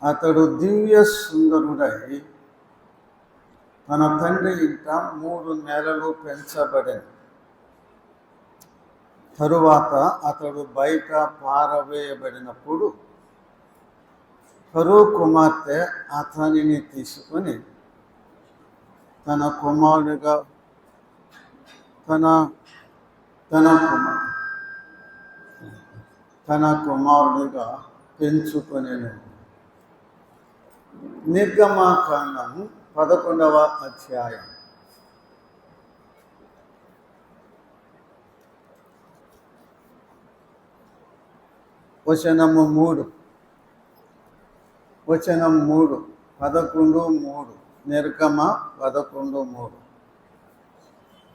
అతడు దివ్య సుందరుడై తన తండ్రి ఇంట 3 నెలలు పెంచబడెను. తరువాత అతడు బయట పారవేయబడినప్పుడు ఫరో కుమార్తె అతనిని తీసుకుని తన కుమారుడిగా పెంచుకొనెను. నిర్గమాకాండము 11వ అధ్యాయం. వచనం 3, 11:3. నిర్గమ 11:3.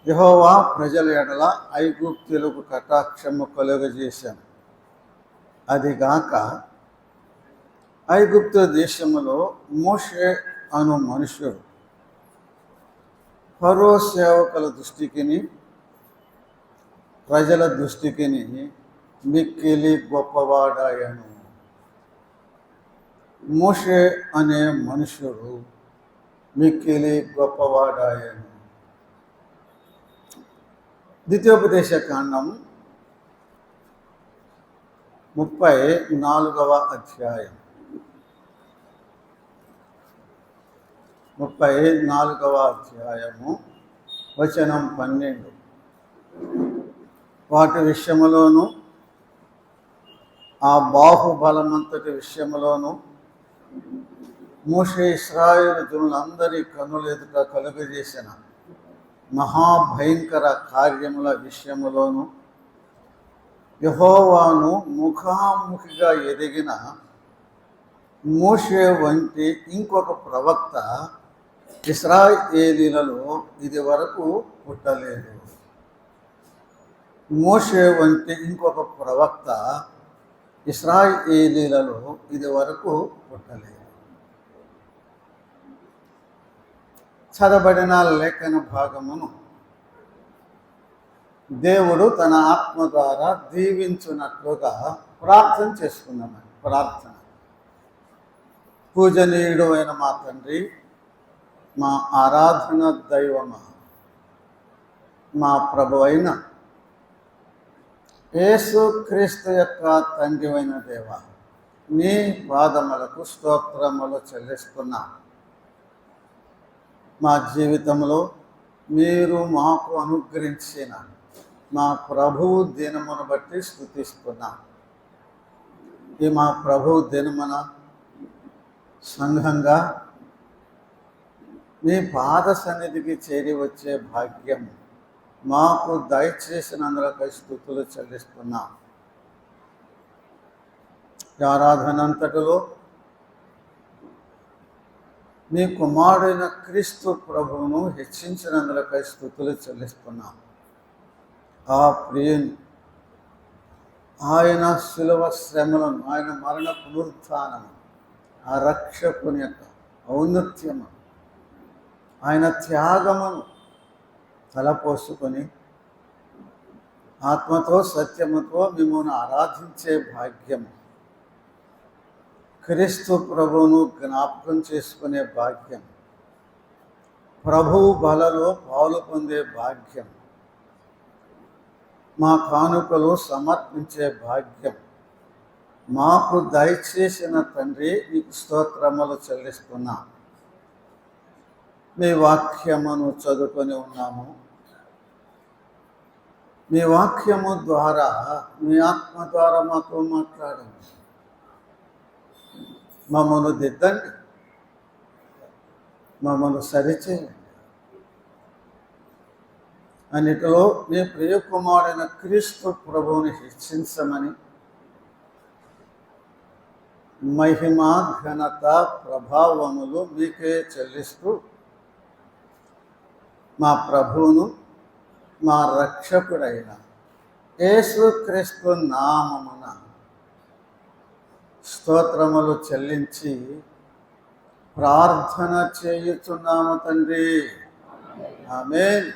యెహోవా ప్రజల ఎడల ఐగుప్తీయులకు కటాక్షము కలుగజేశాను. అదిగాక ఐగుప్తు దేశములో మోషే అను మనుష్యుడు ఫరో సేవకుల దృష్టికిని ప్రజల దృష్టికిని మిక్కిలి గొప్పవాడాయను. మోషే అనే మనుష్యుడు మిక్కిలి గొప్పవాడాయను. ద్వితీయోపదేశ కాండం 34వ అధ్యాయం. 34వ అధ్యాయము వచనం 12. వాటి విషయములోను ఆ బాహుబలమంతటి విషయములోను మోషే ఇశ్రాయేలు జనులందరి కన్నుల ఎదుట కలుగజేసిన మహాభయంకర కార్యముల విషయములోను యెహోవాను ముఖాముఖిగా ఎదిగిన మోషే వంటి ఇంకొక ప్రవక్త ఇశ్రాయేలీలలో ఇది వరకు పుట్టలేదు. మోషే వంటి ఇంకొక ప్రవక్త ఇశ్రాయేలీలలో ఇది వరకు పుట్టలేదు. చదవబడిన లేఖన భాగమును దేవుడు తన ఆత్మ ద్వారా దీవించున్నట్లుగా ప్రార్థన చేసుకున్నామని. ప్రార్థన. పూజనీయుడు అయిన మా తండ్రి, మా ఆరాధన దైవమా, మా ప్రభు అయిన యేసు క్రీస్తు యొక్క తండ్రి అయిన దేవ, నీ పాదములకు స్తోత్రములు చెల్లిస్తున్నా. మా జీవితంలో మీరు మాకు అనుగ్రహించిన మా ప్రభువు దినమును బట్టి స్తుతిస్తున్నా. ఈ మా ప్రభువు దినమున సంఘంగా మీ పాద సన్నిధికి చేరి వచ్చే భాగ్యం మాకు దయచేసినందులకై స్తుతులు చెల్లిస్తున్నా. ఆరాధన అంతటిలో మీ కుమారుడైన క్రీస్తు ప్రభువును హెచ్చించినందులకై స్తుతులు చెల్లిస్తున్నా. ఆ ప్రియుని, ఆయన శిలువ శ్రమలను, ఆయన మరణ పునరుత్థానము, ఆ రక్షకుని యొక్క ఔన్నత్యము, ఆయన త్యాగమును తలపోసుకొని ఆత్మతో సత్యముతో మిమ్మల్ని ఆరాధించే భాగ్యము, క్రీస్తు ప్రభువును జ్ఞాపకం చేసుకునే భాగ్యం, ప్రభువు బలలో పాలు పొందే భాగ్యం, మా కానుకలు సమర్పించే భాగ్యం మాకు దయచేసిన తండ్రి, నీకు స్తోత్రములు చెల్లిస్తున్నా. మీ వాక్యమును చదువుకొని ఉన్నాము. మీ వాక్యము ద్వారా, మీ ఆత్మ ద్వారా మాతో మాట్లాడండి. మమ్మల్ని దిద్దండి, మమ్మల్ని సరిచేయండి. అన్నిటిలో మీ ప్రియకుమారుడైన క్రీస్తు ప్రభువుని హెచ్చించమని మహిమ, ఘనత, ప్రభావములు మీకే చెల్లిస్తూ మా ప్రభువును, మా రక్షకుడైన యేసుక్రీస్తు నామమున స్తోత్రములు చెల్లించి ప్రార్థన చేయుచున్నాము తండ్రి. ఆమేన్.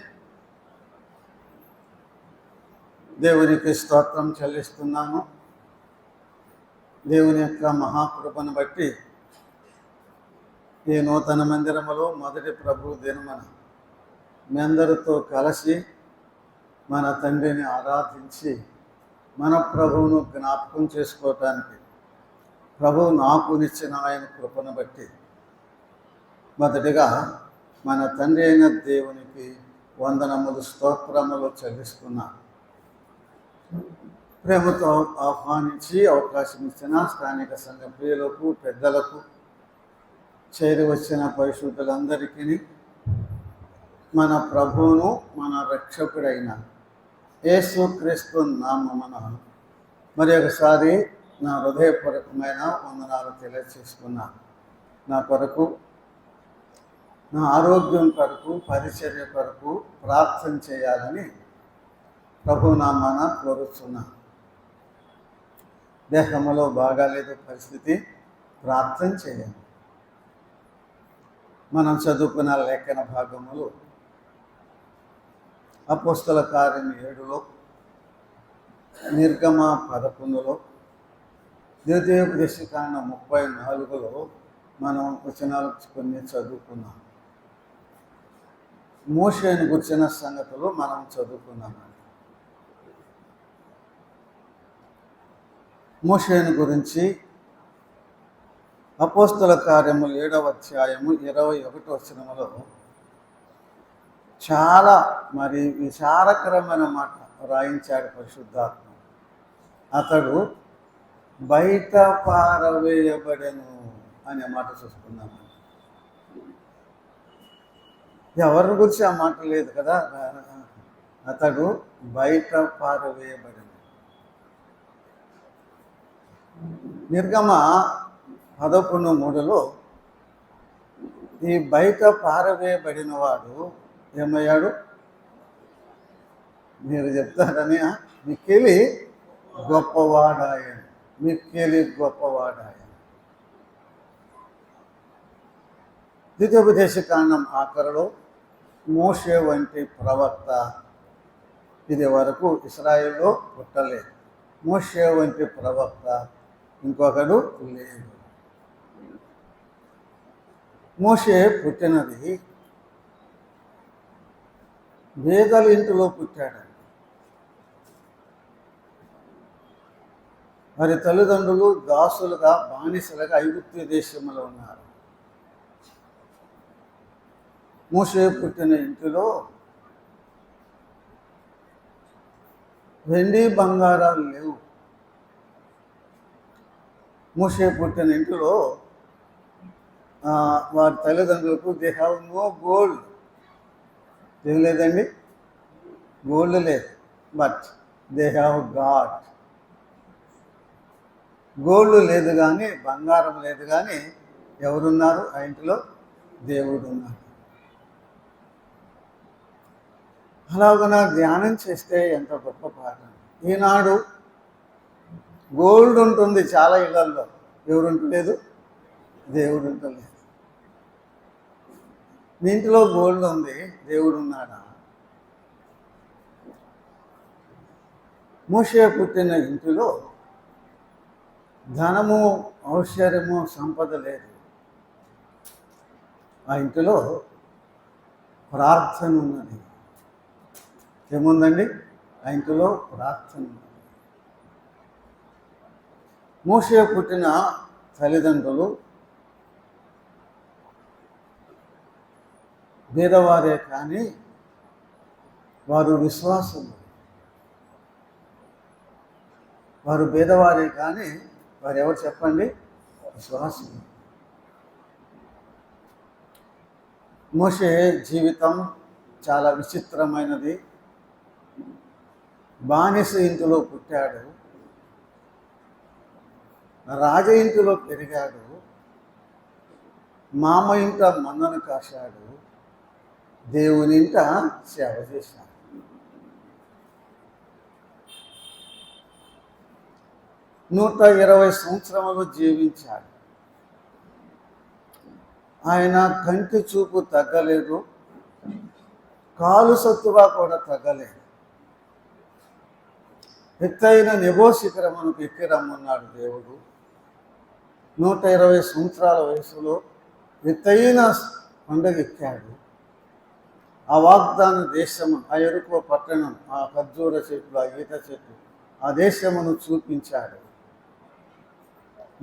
దేవునికి స్తోత్రం చెల్లిస్తున్నాము. దేవుని యొక్క మహాకృపను బట్టి ఈ నూతన మందిరములో మొదటి ప్రభు దినమున మీ అందరితో కలిసి మన తండ్రిని ఆరాధించి మన ప్రభువును జ్ఞాపకం చేసుకోవటానికి ప్రభువు నాకు నిచ్చిన ఆయన కృపను బట్టి మొదటిగా మన తండ్రి అయిన దేవునికి వందనములు స్తోత్రములు చెల్లిస్తున్నాను. ప్రేమతో ఆహ్వానించి అవకాశం ఇచ్చిన స్థానిక సంఘ ప్రియులకు, పెద్దలకు, చేరి వచ్చిన పరిశుద్ధులందరికీ మన ప్రభువును మన రక్షకుడైన యేసుక్రీస్తు నామమున మరి ఒకసారి నా హృదయపూర్వకమైన వందనాలు తెలియచేసుకున్నాను. నా కొరకు, నా ఆరోగ్యం కొరకు, పరిచర్య కొరకు ప్రార్థన చేయాలని ప్రభు నామాన కోరుచున్నాను. దేహంలో బాగాలేదు పరిస్థితి, ప్రార్థన చేయాలి. మనం చదువుకున్న లేఖన భాగములు అపోస్తల కార్యం 7లో, నిర్గమ 11లో, ద్వితీయోపదేశకాండం 34లో మనం వచనాలు కొన్ని చదువుకున్నాం. మోషేను గుర్చిన సంగతులు మనం చదువుకున్నాం. మోషేను గురించి అపోస్తల కార్యములు 7వ అధ్యాయము 21వ వచనములో చాలా మరి విచారకరమైన మాట రాయించాడు పరిశుద్ధాత్మ. అతడు బయట పారవేయబడెను అనే మాట చూసుకున్నాము. ఎవరి గురించి ఆ మాట లేదు కదా. అతడు బయట పారవేయబడెను. నిర్గమ 11:3లో ఈ బయట పారవేయబడిన వాడు ఏమయ్యాడు? మీరు చెప్తారని, మిక్కిలి గొప్పవాడాయను. మిక్కిలి గొప్పవాడాయను. ద్వితీయోపదేశకాండం ఆఖరిలో మోషే వంటి ప్రవక్త ఇది వరకు ఇశ్రాయేల్లో పుట్టలేదు. మోషే వంటి ప్రవక్త ఇంకొకడు లేదు. మోషే పుట్టినది వేదల ఇంటిలో పుట్టాడు. మరి తల్లిదండ్రులు దాసులుగా, బానిసలుగా ఐగుప్తు దేశంలో ఉన్నారు. మోషే పుట్టిన ఇంటిలో వెండి బంగారాలు లేవు. మోషే పుట్టిన ఇంటిలో వారి తల్లిదండ్రులకు దే హ్యావ్ నో గోల్డ్. ఏం లేదండి, గోల్డ్ లేదు, but they have God. Gold లేదు కానీ, బంగారం లేదు కానీ ఎవరున్నారు ఆ ఇంటిలో? దేవుడు ఉన్నారు. అలాగన ధ్యానం చేస్తే ఎంత గొప్ప పాఠం. ఈనాడు గోల్డ్ ఉంటుంది చాలా ఇళ్లల్లో, ఎవరు ఉంటలేదు? దేవుడు ఉంటలేదు. మీ ఇంటిలో గోల్డ్ ఉంది, దేవుడు ఉన్నాడా? మోషే పుట్టిన ఇంటిలో ధనము, ఐశ్వర్యము, సంపద లేదు. ఆ ఇంటిలో ప్రార్థన ఉన్నది. ఏముందండి? ఆ ఇంటిలో ప్రార్థన ఉన్నది. మోషే పుట్టిన తల్లిదండ్రులు పేదవారే కానీ వారు విశ్వాసులు. వారు పేదవారే కానీ వారు ఎవరు చెప్పండి? విశ్వాసులు. మోషే జీవితం చాలా విచిత్రమైనది. బానిస ఇంటిలో పుట్టాడు, రాజ ఇంటిలో పెరిగాడు, మామ ఇంట మందను కాశాడు, దేవుని ఇంట సేవ చేశాడు. నూట 120 సంవత్సరములు జీవించాడు. ఆయన కంటి చూపు తగ్గలేదు, కాలు సత్తుగా కూడా తగ్గలేదు. ఎత్తైన నెబో శిఖరమునకు ఎక్కి రమ్మన్నాడు దేవుడు. 120 సంవత్సరాల వయసులో ఎత్తైన కొండకెక్కాడు. ఆ వాగ్దాన దేశము, ఆ ఎరుకో పట్టణం, ఆ ఖర్జూర చెట్లు, ఆ ఈత చెట్లు, ఆ దేశమును చూపించాడు.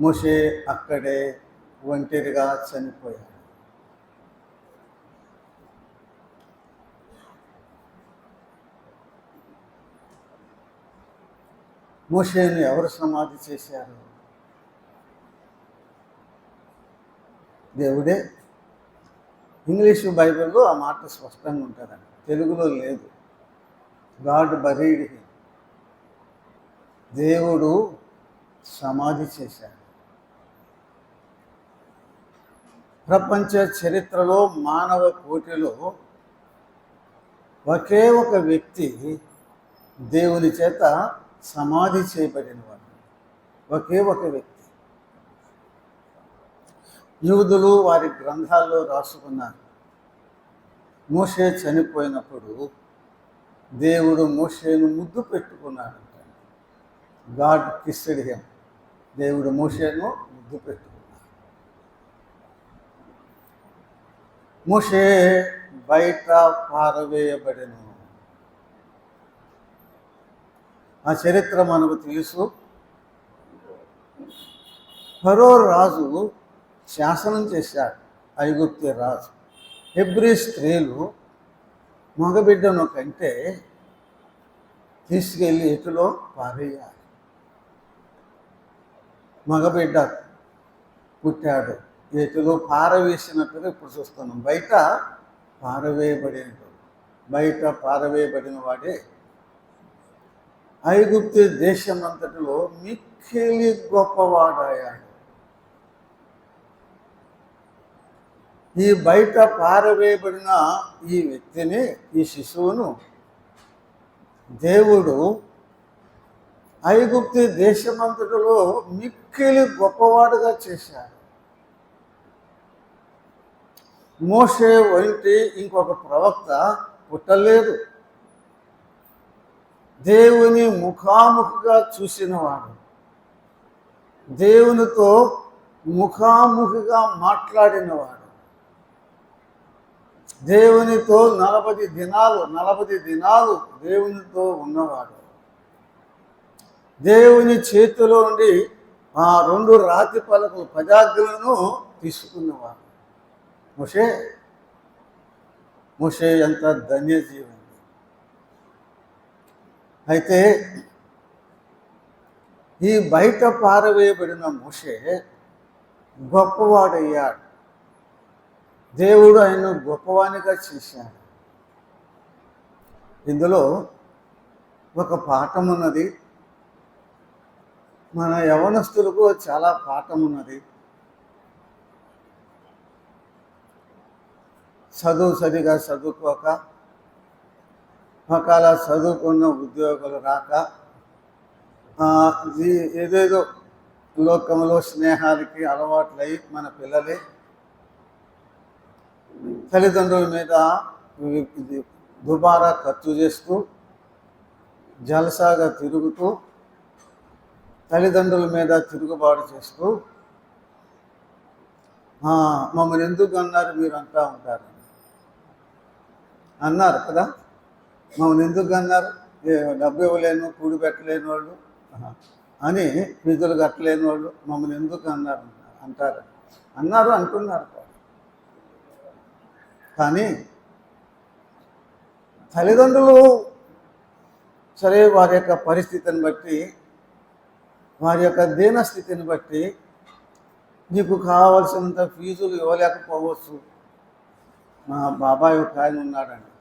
మోషే అక్కడే ఒంటరిగా చనిపోయాడు. మోషేను ఎవరు సమాధి చేశారు? దేవుడే. ఇంగ్లీషు బైబిల్లో ఆ మాట స్పష్టంగా ఉంటుందండి, తెలుగులో లేదు. God buried him. దేవుడు సమాధి చేశాడు. ప్రపంచ చరిత్రలో మానవ కోటిలో ఒకే ఒక వ్యక్తి దేవుని చేత సమాధి చేయబడినవాడు. ఒకే ఒక వ్యక్తి. యూదులు వారి గ్రంథాల్లో రాసుకున్నారు. మోషే చనిపోయినప్పుడు దేవుడు మోషేను ముద్దు పెట్టుకున్నాడు. God kissed him. దేవుడు మోషేను ముద్దు పెట్టుకున్నాడు. మోషే బయట పారవేయబడెను. ఆ చరిత్ర మనకు తెలుసు. ఫరో రాజు శాసనం చేశాడు, ఐగుప్తు రాజు. హెబ్రీ స్త్రీలు మగబిడ్డను కంటే తీసుకెళ్ళి ఎటులో పారేయాలి. మగబిడ్డ పుట్టాడు, ఎటులో పారవేసినట్టుగా ఇప్పుడు చూస్తున్నాం. బయట పారవేయబడిన వాడే ఐగుప్తు దేశం అంతటిలో మిక్కిలి గొప్పవాడయ్యాడు. ఈ బయట పారవేయబడిన ఈ వ్యక్తిని, ఈ శిశువును దేవుడు ఐగుప్తు దేశమంతటిలో మిక్కిలి గొప్పవాడుగా చేశాడు. మోషే వంటి ఇంకొక ప్రవక్త పుట్టలేదు. దేవుని ముఖాముఖిగా చూసినవాడు, దేవునితో ముఖాముఖిగా మాట్లాడినవాడు, దేవునితో 40 దినాలు దేవునితో ఉన్నవాడు, దేవుని చేతిలో నుండి ఆ 2 రాతి పలకలు పదాజ్ఞలను తీసుకున్నవాడు. మోషే ఎంత ధన్యజీవి. అయితే ఈ బయట పారవేయబడిన మోషే గొప్పవాడయ్యాడు. దేవుడు ఆయన గొప్పవానిగా చేశాడు. ఇందులో ఒక పాఠం ఉన్నది. మన యవనస్తులకు చాలా పాఠం ఉన్నది. సరిగా చదువుకోక, ఒకవేళ చదువుకున్న ఉద్యోగులు రాక, ఏదేదో లోకంలో స్నేహాలకి అలవాట్లయి మన పిల్లలే తల్లిదండ్రుల మీద దుబారా ఖర్చు చేస్తూ, జలసాగా తిరుగుతూ, తల్లిదండ్రుల మీద తిరుగుబాటు చేస్తూ, మమ్మల్ని ఎందుకు అన్నారు మీరు అంటూ ఉంటారు. అన్నారు కదా, మమ్మల్ని ఎందుకు అన్నారు, డబ్బు ఇవ్వలేను, కూడి పెట్టలేని వాళ్ళు అని, ఫీజులు కట్టలేని వాళ్ళు మమ్మల్ని ఎందుకు అన్నారు అంటారు. అంటున్నారు. కానీ తల్లిదండ్రులు సరే, వారి యొక్క పరిస్థితిని బట్టి, వారి యొక్క దీనస్థితిని బట్టి నీకు కావాల్సినంత ఫీజులు ఇవ్వలేకపోవచ్చు. మా బాబాయ్ ఒక ఆయన ఉన్నాడండి,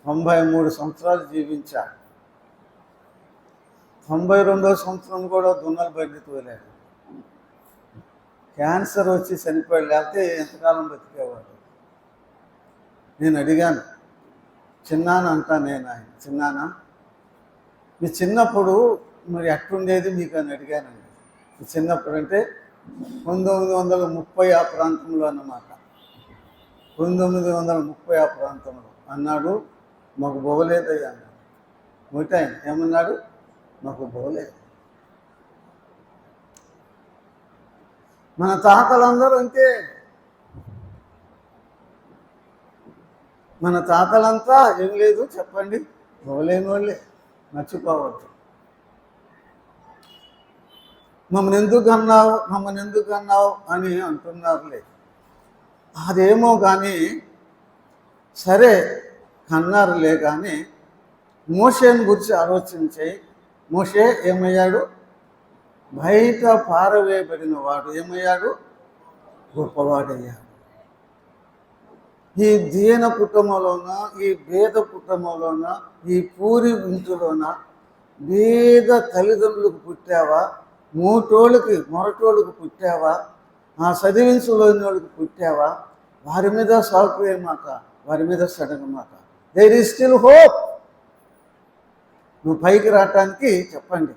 93 సంవత్సరాలు జీవించాడు. 92వ సంవత్సరం కూడా దున్నలు బండి తోలాడు. క్యాన్సర్ వచ్చి చనిపోయాడు, లేకపోతే ఎంతకాలం బతికేవాడు. నేను అడిగాను, చిన్నాన్న అంటాను నేను, ఆయన చిన్నాన్న మీ చిన్నప్పుడు మరి ఎట్లుండేది మీకు అని అడిగానండి. మీ చిన్నప్పుడు అంటే 1930 ఆ ప్రాంతంలో అన్నమాట. 1930 ఆ ప్రాంతంలో. అన్నాడు, మాకు బోగలేదయ్యా అన్నాడు. ఆయన ఏమన్నాడు, మాకు బోగలేదు. మన తాతలందరూ అంతే, మన తాతలంతా ఏం లేదు చెప్పండి, పోలేని వాళ్ళే, మర్చిపోవద్దు. మమ్మల్ని ఎందుకు అన్నావు అని అంటున్నారులే. అదేమో కానీ సరే అన్నారులే, కానీ మోషేని గురించి ఆలోచించే. మోషే ఏమయ్యాడు? బయట పారవేయబడిన వాడు ఏమయ్యాడు? గొప్పవాడయ్యాడు. ఈ దీన కుటుంబంలోన, ఈ భేద కుటుంబంలోన, ఈ పూరి ఇంటిలోన భేద తల్లిదండ్రులకు పుట్టావా, మొరటోళ్ళకి పుట్టావా, ఆ చదివించలేని వాళ్ళకి పుట్టావా, వారి మీద సాఫ్ట్వేర్ మాట, వారి మీద సడన్ మాట. There is still hope. నువ్వు పైకి రావటానికి చెప్పండి,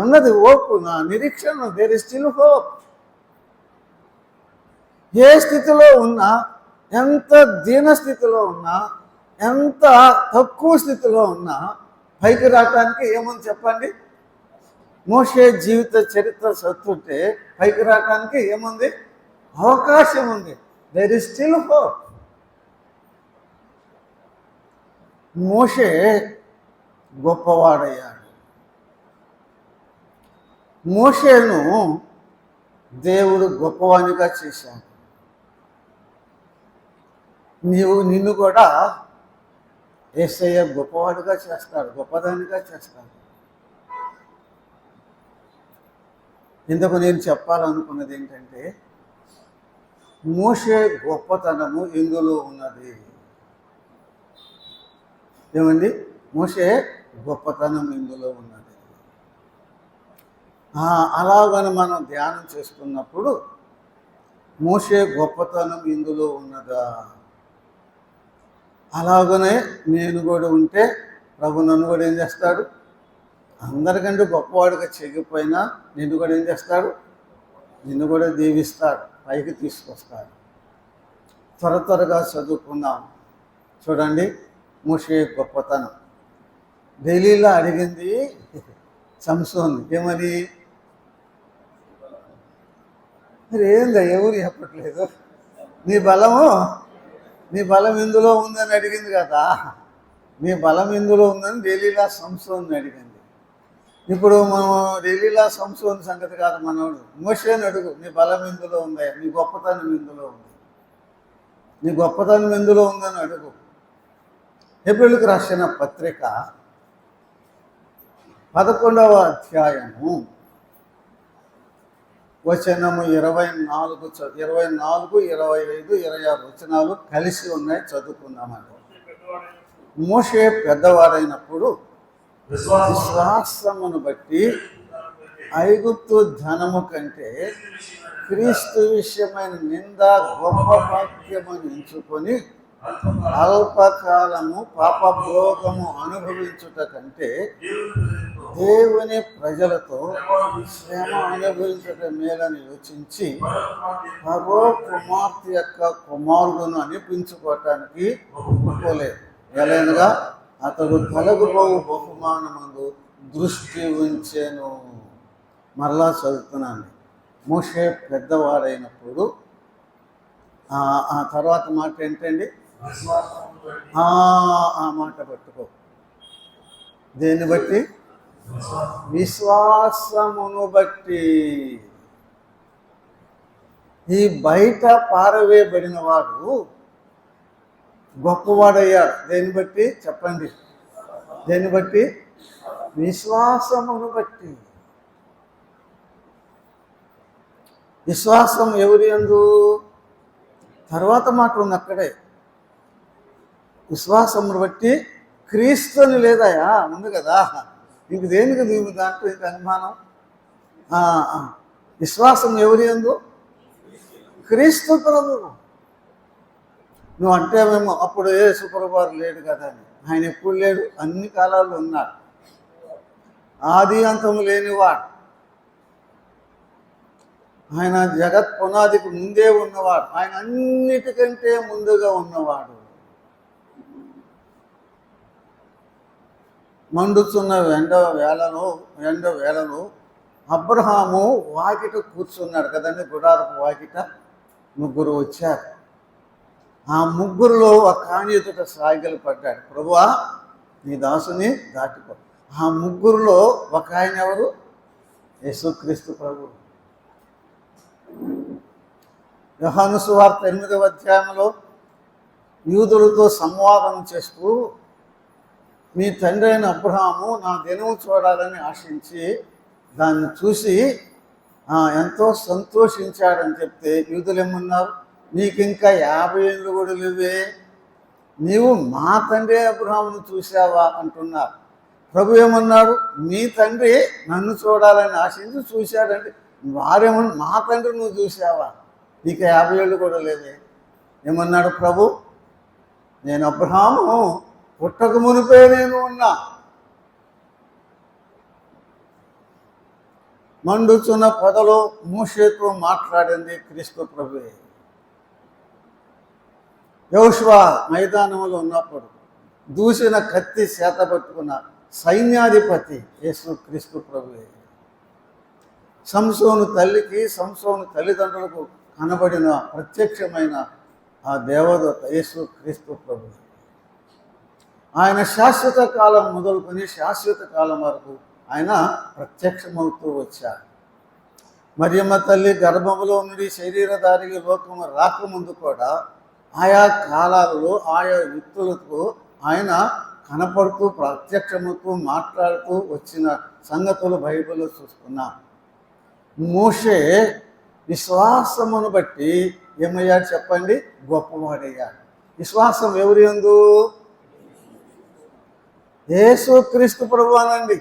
ఉన్నది హోప్, నా నిరీక్షణ. There is still hope. ఏ స్థితిలో ఉన్నా, ఎంత దీన స్థితిలో ఉన్నా, ఎంత తక్కువ స్థితిలో ఉన్నా పైకి రావటానికి ఏముంది చెప్పండి? మోషే జీవిత చరిత్ర చదువుతుంటే పైకి రావటానికి ఏముంది? అవకాశం ఉంది. There is still hope. మోషే గొప్పవాడయ్యాడు. మోషేను దేవుడు గొప్పవానిగా చేశాడు. నిన్ను కూడా యేసయ్య గొప్పవాడిగా చేస్తాడు, గొప్పదానిగా చేస్తాడు. ఇందుకు నేను చెప్పాలనుకున్నది ఏంటంటే, మోషే గొప్పతనము ఇందులో ఉన్నది. ఏమండి? మోషే గొప్పతనం ఇందులో ఉన్నది. అలాగని మనం ధ్యానం చేసుకున్నప్పుడు మోషే గొప్పతనం ఇందులో ఉన్నదా? అలాగనే నేను కూడా ఉంటే ప్రభు నన్ను కూడా ఏం చేస్తాడు? అందరికంటే గొప్పవాడిగా చెగిపోయినా నిన్ను కూడా ఏం చేస్తాడు? నిన్ను కూడా దీవిస్తాడు, పైకి తీసుకొస్తాడు. త్వరగా చదువుకుందాం. చూడండి మోషే గొప్పతనం. ఢిల్లీలో అడిగింది సంసోన్ ఏమని? మరి ఏందా ఎవరు చెప్పట్లేదు? నీ బలం ఇందులో ఉందని అడిగింది కదా. నీ బలం ఇందులో ఉందని ఢిల్లీలో సంసోన్ అడిగింది. ఇప్పుడు మనం ఢిల్లీలో సంసోన్ సంగతి కాదు, మనోడు మోషేని అడుగు, నీ బలం ఇందులో ఉందా, నీ గొప్పతనం ఇందులో ఉంది, నీ గొప్పతనం ఎందులో ఉందని అడుగు. హెబ్రీయులకు రాసిన పత్రిక 11వ అధ్యాయము వచనము 24, 25, 26 వచనాలు కలిసి ఉన్నాయి, చదువుకుందామండి. మోషే పెద్దవాడైనప్పుడు విశ్వాసమును బట్టి ఐగుప్తు ధనము కంటే క్రీస్తు విషయమైన నింద గొప్ప భాగ్యమని ఎంచుకొని అల్పకాలము పాపభోగము అనుభవించుట కంటే దేవుని ప్రజలతో శ్రమ అనుభవించుట మేలని యోచించి ఫరో కుమార్తె యొక్క కుమారుడును అనిపించుకోవటానికి ఒప్పుకోలేదు. ఎలాగనగా అతడు కలుగుబోవు బహుమానమందు దృష్టి ఉంచెను. మరలా చదువుతున్నాను. మోషే పెద్దవాడైనప్పుడు ఆ తర్వాత మాట ఏంటండి? ఆ మాట పట్టుకో. దేన్ని బట్టి? విశ్వాసమును బట్టి. ఈ బయట పారవేయబడిన వాడు గొప్పవాడయ్యాడు. దేన్ని బట్టి చెప్పండి? దేన్ని బట్టి? విశ్వాసమును బట్టి. విశ్వాసం ఎవరి యందు? తర్వాత మాట ఉంది అక్కడే. విశ్వాసమును బట్టి క్రీస్తుని లేదయా ఉంది కదా. ఇంక దేనికి నీవు దాంట్లో ఇంక అనుమానం? విశ్వాసం ఎవరి యందు? క్రీస్తు ప్రభువు. నువ్వు అంటేమేమో అప్పుడు యేసు ప్రభువారు లేడు కదా అని. ఆయన ఎప్పుడు లేడు? అన్ని కాలాల్లో ఉన్నాడు. ఆది అంతము లేనివాడు. ఆయన జగత్ పునాదికి ముందే ఉన్నవాడు. ఆయన అన్నిటికంటే ముందుగా ఉన్నవాడు. మండుతున్న ఎండ వేళలో అబ్రహాము వాకిట కూర్చున్నాడు కదండి. గుడారపు వాకిట ముగ్గురు వచ్చారు. ఆ ముగ్గురులో ఒక ఆయన ఎదుట సాగిలు పడ్డాడు, ప్రభువా నీ దాసుని దాటిపో. ఆ ముగ్గురులో ఒక ఆయన ఎవరు? యేసుక్రీస్తు ప్రభు. యోహాను సువార్త 8వ అధ్యాయంలో యూదులతో సంవాదం చేస్తూ, మీ తండ్రి అయిన అబ్రహాము నా దినము చూడాలని ఆశించి దాన్ని చూసి ఎంతో సంతోషించాడని చెప్తే యూదులు ఏమన్నారు? నీకు ఇంకా 50 ఏళ్ళు కూడా లేవే, నీవు మా తండ్రి అబ్రహామును చూసావా అంటున్నారు. ప్రభు ఏమన్నాడు? మీ తండ్రి నన్ను చూడాలని ఆశించి చూశాడంటే వారేమన్నా మా తండ్రి నువ్వు చూసావా, నీకు 50 ఏళ్ళు కూడా లేవే. ఏమన్నాడు ప్రభు? నేను అబ్రహాము పుట్టక మునిపే నేను ఉన్నా. మండుచున్న పొదలో మోషేతో మాట్లాడింది క్రీస్తు ప్రభువే. యెహోషువ మైదానంలో ఉన్నప్పుడు దూసిన కత్తి చేత పట్టుకున్న సైన్యాధిపతి యేసు క్రీస్తు ప్రభువే. సంసోను తల్లికి, సంసోను తల్లిదండ్రులకు కనబడిన ప్రత్యక్షమైన ఆ దేవదూత యేసు క్రీస్తు ప్రభువే. ఆయన శాశ్వత కాలం మొదలుకొని శాశ్వత కాలం వరకు ఆయన ప్రత్యక్షమవుతూ వచ్చాడు. మరియమ్మ తల్లి గర్భములో నుండి శరీరధారికి లోకము రాకముందు కూడా ఆయా కాలాలలో ఆయా వ్యక్తులకు ఆయన కనపడుతూ ప్రత్యక్షమవుతూ మాట్లాడుతూ వచ్చిన సంగతులు బైబిల్లో చూస్తున్నాం. మోషే విశ్వాసమును బట్టి ఏమయ్యాడు చెప్పండి? గొప్పవాడయ్యాడు. విశ్వాసం ఎవరి యందు? యేసుక్రీస్తు ప్రభు అనండి.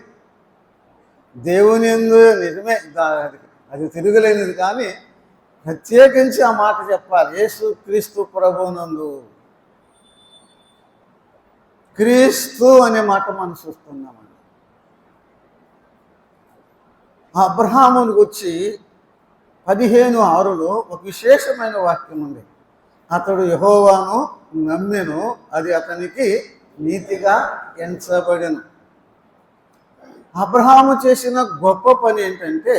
దేవుని యందు నిజమే, అది తిరుగులేనిది, కానీ ప్రత్యేకించి ఆ మాట చెప్పాలి. యేసుక్రీస్తు ప్రభువునందు. క్రీస్తు అనే మాట మనం చూస్తున్నామండి. అబ్రహామునికి వచ్చి 15:6లో ఒక విశేషమైన వాక్యం ఉంది. అతడు యెహోవాను నమ్మెను, అది అతనికి నీతిగా ఎంచబడెను. అబ్రహాము చేసిన గొప్ప పని ఏంటంటే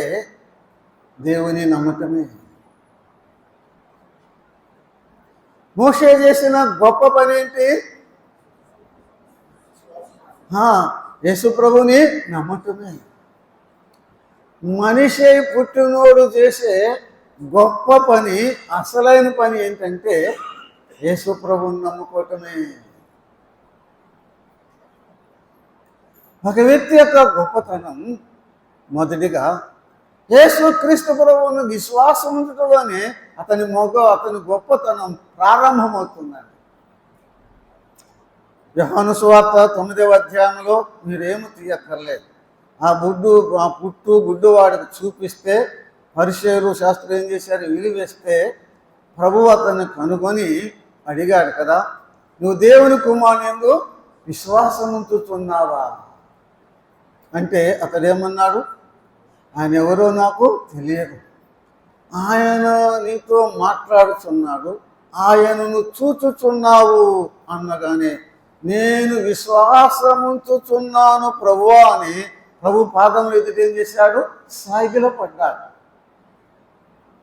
దేవుని నమ్మటమే. మోషే చేసిన గొప్ప పని ఏంటి? యేసు ప్రభుని నమ్మటమే. మనిషి పుట్టినోడు చేసే గొప్ప పని, అసలైన పని ఏంటంటే యేసు ప్రభుని నమ్ముకోవటమే. ఒక వ్యక్తి యొక్క గొప్పతనం మొదటిగా యేసుక్రీస్తు ప్రభువును విశ్వాసం ఉంచడంలోనే అతని గొప్పతనం ప్రారంభమవుతుందండి. యోహాను సువార్త 9వ అధ్యాయంలో మీరేమి తీయక్కర్లేదు. ఆ గుడ్డువాడికి చూపిస్తే పరిసయ్యులు శాస్త్రులు ఏం చేశారు? విలువేస్తే ప్రభువు అతన్ని కనుగొని అడిగాడు కదా, నువ్వు దేవుని కుమారునియందు విశ్వాసం ఉంచుతున్నావా అంటే అతడేమన్నాడు? ఆయన ఎవరో నాకు తెలియదు, ఆయన నీతో మాట్లాడుతున్నాడు, ఆయనను చూచుచున్నావు అన్నగానే నేను విశ్వాసముంచుచున్నాను ప్రభువా అని ప్రభు పాదములు ఎదుట ఏం చేశాడు? సాగిలో పడ్డాడు.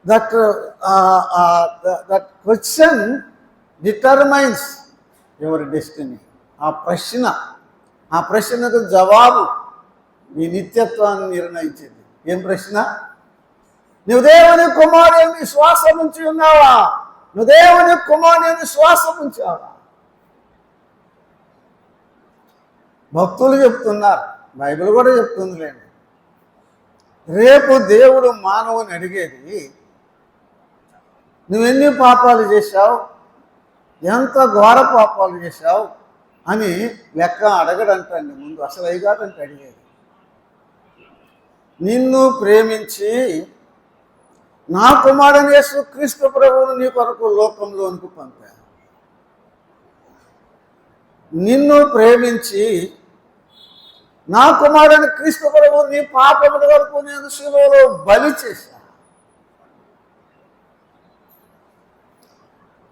That question determines your destiny. ఆ ప్రశ్నకు జవాబు నీ నిత్యత్వాన్ని నిర్ణయించింది. ఏం ప్రశ్న? నువ్వు దేవుని కుమారుని విశ్వాసం ఉంచి ఉన్నావా? నువ్వు దేవుని కుమారుని విశ్వాసం ఉంచావా? భక్తులు చెప్తున్నారు, బైబిల్ కూడా చెప్తుందిలేండి. రేపు దేవుడు మానవుని అడిగేది నువ్వెన్ని పాపాలు చేశావు, ఎంత ఘోర పాపాలు చేశావు అని లెక్క అడగడంటండి. ముందు అసలు అయ్యాడంటే అడిగేది. నిన్ను ప్రేమించి నా కుమారుని యేసుక్రీస్తు ప్రభువును నీ కొరకు లోకంలోనికి పంపాను. నిన్ను ప్రేమించి నా కుమారుని క్రీస్తు ప్రభువు నీ పాపముల వరకు నేను శిలువలో బలి చేశాను.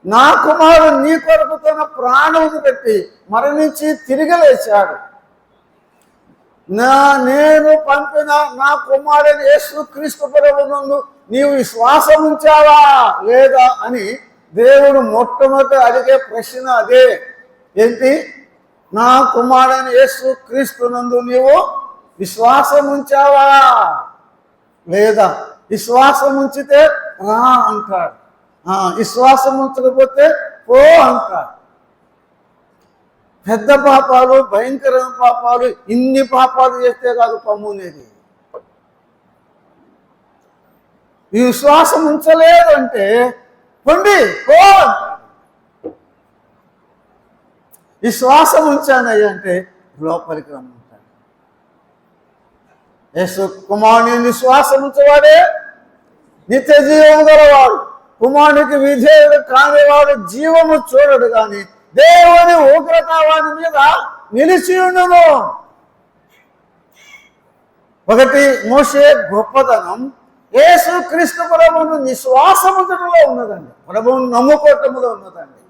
నా కుమారుడు నీ కొరకు తన ప్రాణమును పెట్టి మరణించి తిరిగి లేచాడు. నేను పంపిన నా కుమారుని యేసుక్రీస్తు ప్రభువునందు నీవు విశ్వాసం ఉంచావా లేదా అని దేవుడు మొట్టమొదటి అడిగే ప్రశ్న అదే. ఏంటి? నా కుమారుడైన యేసు క్రీస్తునందు నీవు విశ్వాసం ఉంచావా లేదా? విశ్వాసం ఉంచితే రా అంటాడు, విశ్వాసం ఉంచకపోతే పో అంటాడు. పెద్ద పాపాలు, భయంకరమైన పాపాలు, ఇన్ని పాపాలు చేస్తే కాదు పమ్మునేది. ఈ విశ్వాసం ఉంచలేదు అంటే పొండి పో అంటాడు. విశ్వాసం ఉంచానయ్య అంటే లోపలికి రమ్మంటాడు. యేసు కుమారుని విశ్వాసం ఉంచేవాడే నిత్య జీవము గలవాడు. కుమారునికి విధేయుడు కానివాడు జీవము చూడడు కానీ దేవుని ఉగ్రత వాని మీద నిలిచి ఉండును. ఒకటి మోషే గొప్పతనం యేసు క్రీస్తు ప్రభువును విశ్వాసములో ఉన్నదండి, ప్రభువును నమ్ముకోవటంలో ఉన్నదండి.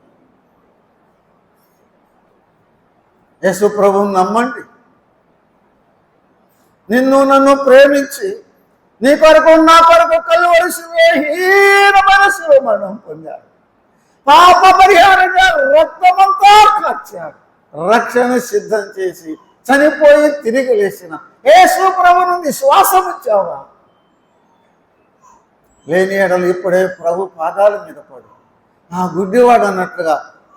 యేసు ప్రభువును నమ్మండి. నిన్ను నన్ను ప్రేమించి నీ కొరకు నా కొరకు కలువరి హీనమైన శివమరణం పొందాడు. పాప పరిహారంగా రక్తమంతా ఖర్చాడు. రక్షణ సిద్ధం చేసి చనిపోయి తిరిగి లేచిన యేసు ప్రభువును విశ్వాసం ఇచ్చావా? లేని ఎడలు ఇప్పుడే ప్రభు పాదాల మీద పడు. ఆ గుడ్డివాడు అన్నట్లుగా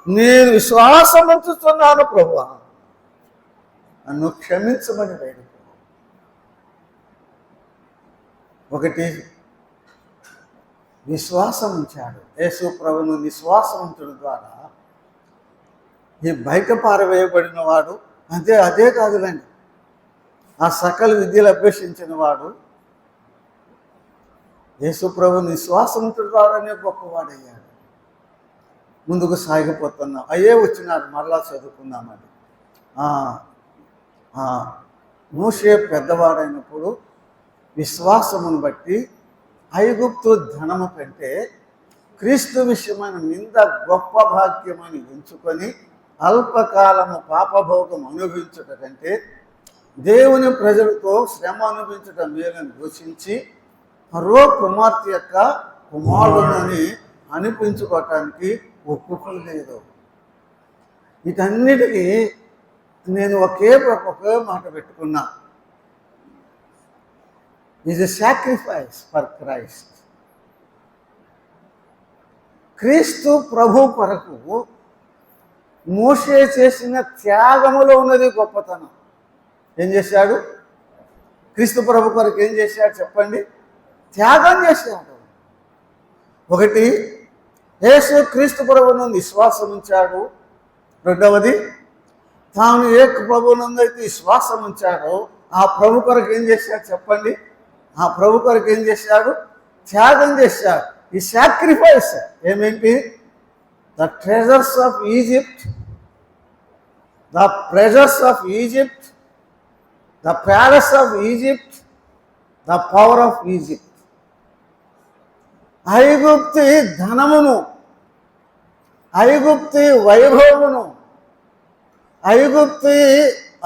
నేను విశ్వాసం ఉంచుతున్నాను ప్రభువా, నన్ను క్షమించమని వేడుకో. ఒకటి విశ్వాసం ఉంచాడు. యేసు ప్రభువును విశ్వాసం ఉంచడం ద్వారా ఈ బయట పారవేయబడిన వాడు అదే కాదులండి, ఆ సకల విద్యలు అభ్యసించిన వాడు యేసు ప్రభువును విశ్వాసం ఉంచడం ద్వారానే గొప్పవాడయ్యాడు. ముందుకు సాగిపోతున్నాం. అయ్యే వచ్చినాడు, మరలా చదువుకుందామని. మోషే పెద్దవాడైనప్పుడు విశ్వాసమును బట్టి ఐగుప్తు ధనము కంటే క్రీస్తు విషయమైన నింద గొప్ప భాగ్యమని ఎంచుకొని అల్పకాలము పాపభోగం అనుభవించుట కంటే దేవుని ప్రజలతో శ్రమ అనుభవించటం మేలని ఘోషించి ఫరో కుమార్తె యొక్క కుమారుడని అనిపించుకోవటానికి ఒప్పుకోలేదు. వీటన్నిటికీ నేను ఒకే మాట పెట్టుకున్నా, is a sacrifice for Christ. క్రీస్తు ప్రభు కొరకు మోషే చేసిన త్యాగములో ఉన్నది గొప్పతనం. ఏం చేశాడు? క్రీస్తు ప్రభు కొరకు ఏం చేశాడు చెప్పండి? త్యాగం చేశాడు. ఒకటి యేసు క్రీస్తు ప్రభువును విశ్వాసం ఉంచాడు. రెండవది తాను ఏ ప్రభువునందైతే విశ్వాసం ఉంచాడో ఆ ప్రభు కొరకు ఏం చేశాడు చెప్పండి? ఆ ప్రభు కొరకు ఏం చేశాడు? త్యాగం చేశాడు. ఈ సాక్రిఫైస్ ఏమేంటి? The treasures of Egypt, the pleasures of Egypt, the palace of Egypt, the power of Egypt. ఐగుప్తి ధనమును, ఐగుప్తి వైభవమును, ఐగుప్తి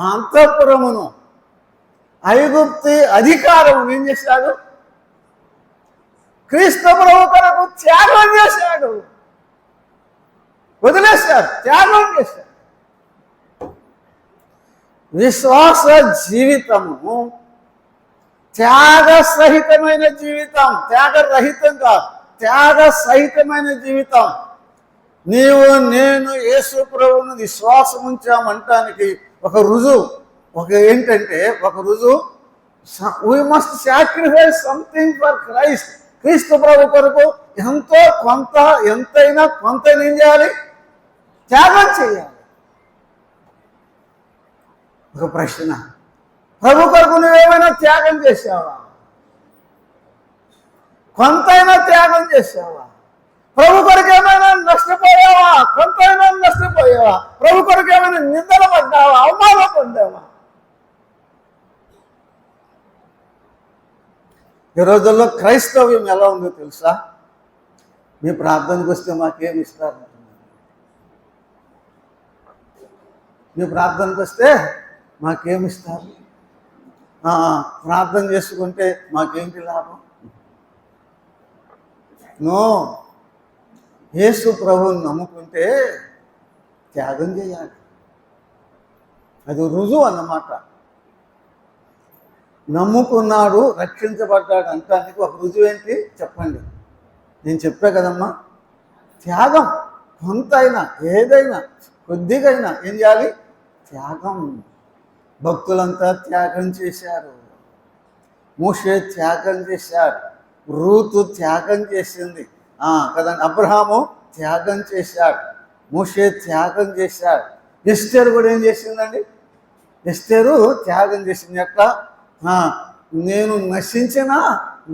అంతఃపురమును, ఐగుప్తి అధికారము ఏం చేశాడు? క్రీస్తు ప్రభు కొరకు త్యాగం చేశాడు. వదిలేశాడు, త్యాగం చేశాడు. విశ్వాస జీవితము త్యాగ సహితమైన జీవితం, త్యాగరహితం కాదు, త్యాగ సహితమైన జీవితం. నీవు నేను యేసు ప్రభువును విశ్వాసం ఉంచామంటానికి ఒక రుజువు, ఏంటంటే ఒక రుజువు, we must sacrifice something for Christ. క్రీస్తు ప్రభు కొరకు ఎంతో కొంత, ఎంతైనా కొంత ఏం చేయాలి? త్యాగం చేయాలి. ఒక ప్రశ్న, ప్రభు కొరకు నువ్వేమైనా త్యాగం చేసావా? కొంతైనా త్యాగం చేసావా? ప్రభు కొరకు ఏమైనా నష్టపోయావా? కొంతైనా నష్టపోయావా? ప్రభు కొరకు ఏమైనా నిందలు పడ్డావా? అవమానం పొందావా? ఈ రోజుల్లో క్రైస్తవ్యం ఎలా ఉందో తెలుసా? మీ ప్రార్థనకు వస్తే మాకేమి ఇస్తారంటున్నారు. మీ ప్రార్థనకు వస్తే మాకేమిస్తారు? ప్రార్థన చేసుకుంటే మాకేంటి లాభం? నో, యేసు ప్రభువుని నమ్ముకుంటే త్యాగం చేయాలి. అది రుజువు అన్నమాట. నమ్ముకున్నాడు, రక్షించబడ్డాడు అంటానికి ఒక రుజువు ఏంటి చెప్పండి? నేను చెప్పా కదమ్మా, త్యాగం. కొంతైనా, ఏదైనా, కొద్దిగైనా ఏం చేయాలి? త్యాగం. భక్తులంతా త్యాగం చేశారు. మోషే త్యాగం చేశాడు, రూతు త్యాగం చేసింది కదండి, అబ్రహాము త్యాగం చేశాడు, మోషే త్యాగం చేశాడు. ఎస్తేరు కూడా ఏం చేసిందండి? ఎస్తేరు త్యాగం చేసింది. ఎట్లా? నేను నశించినా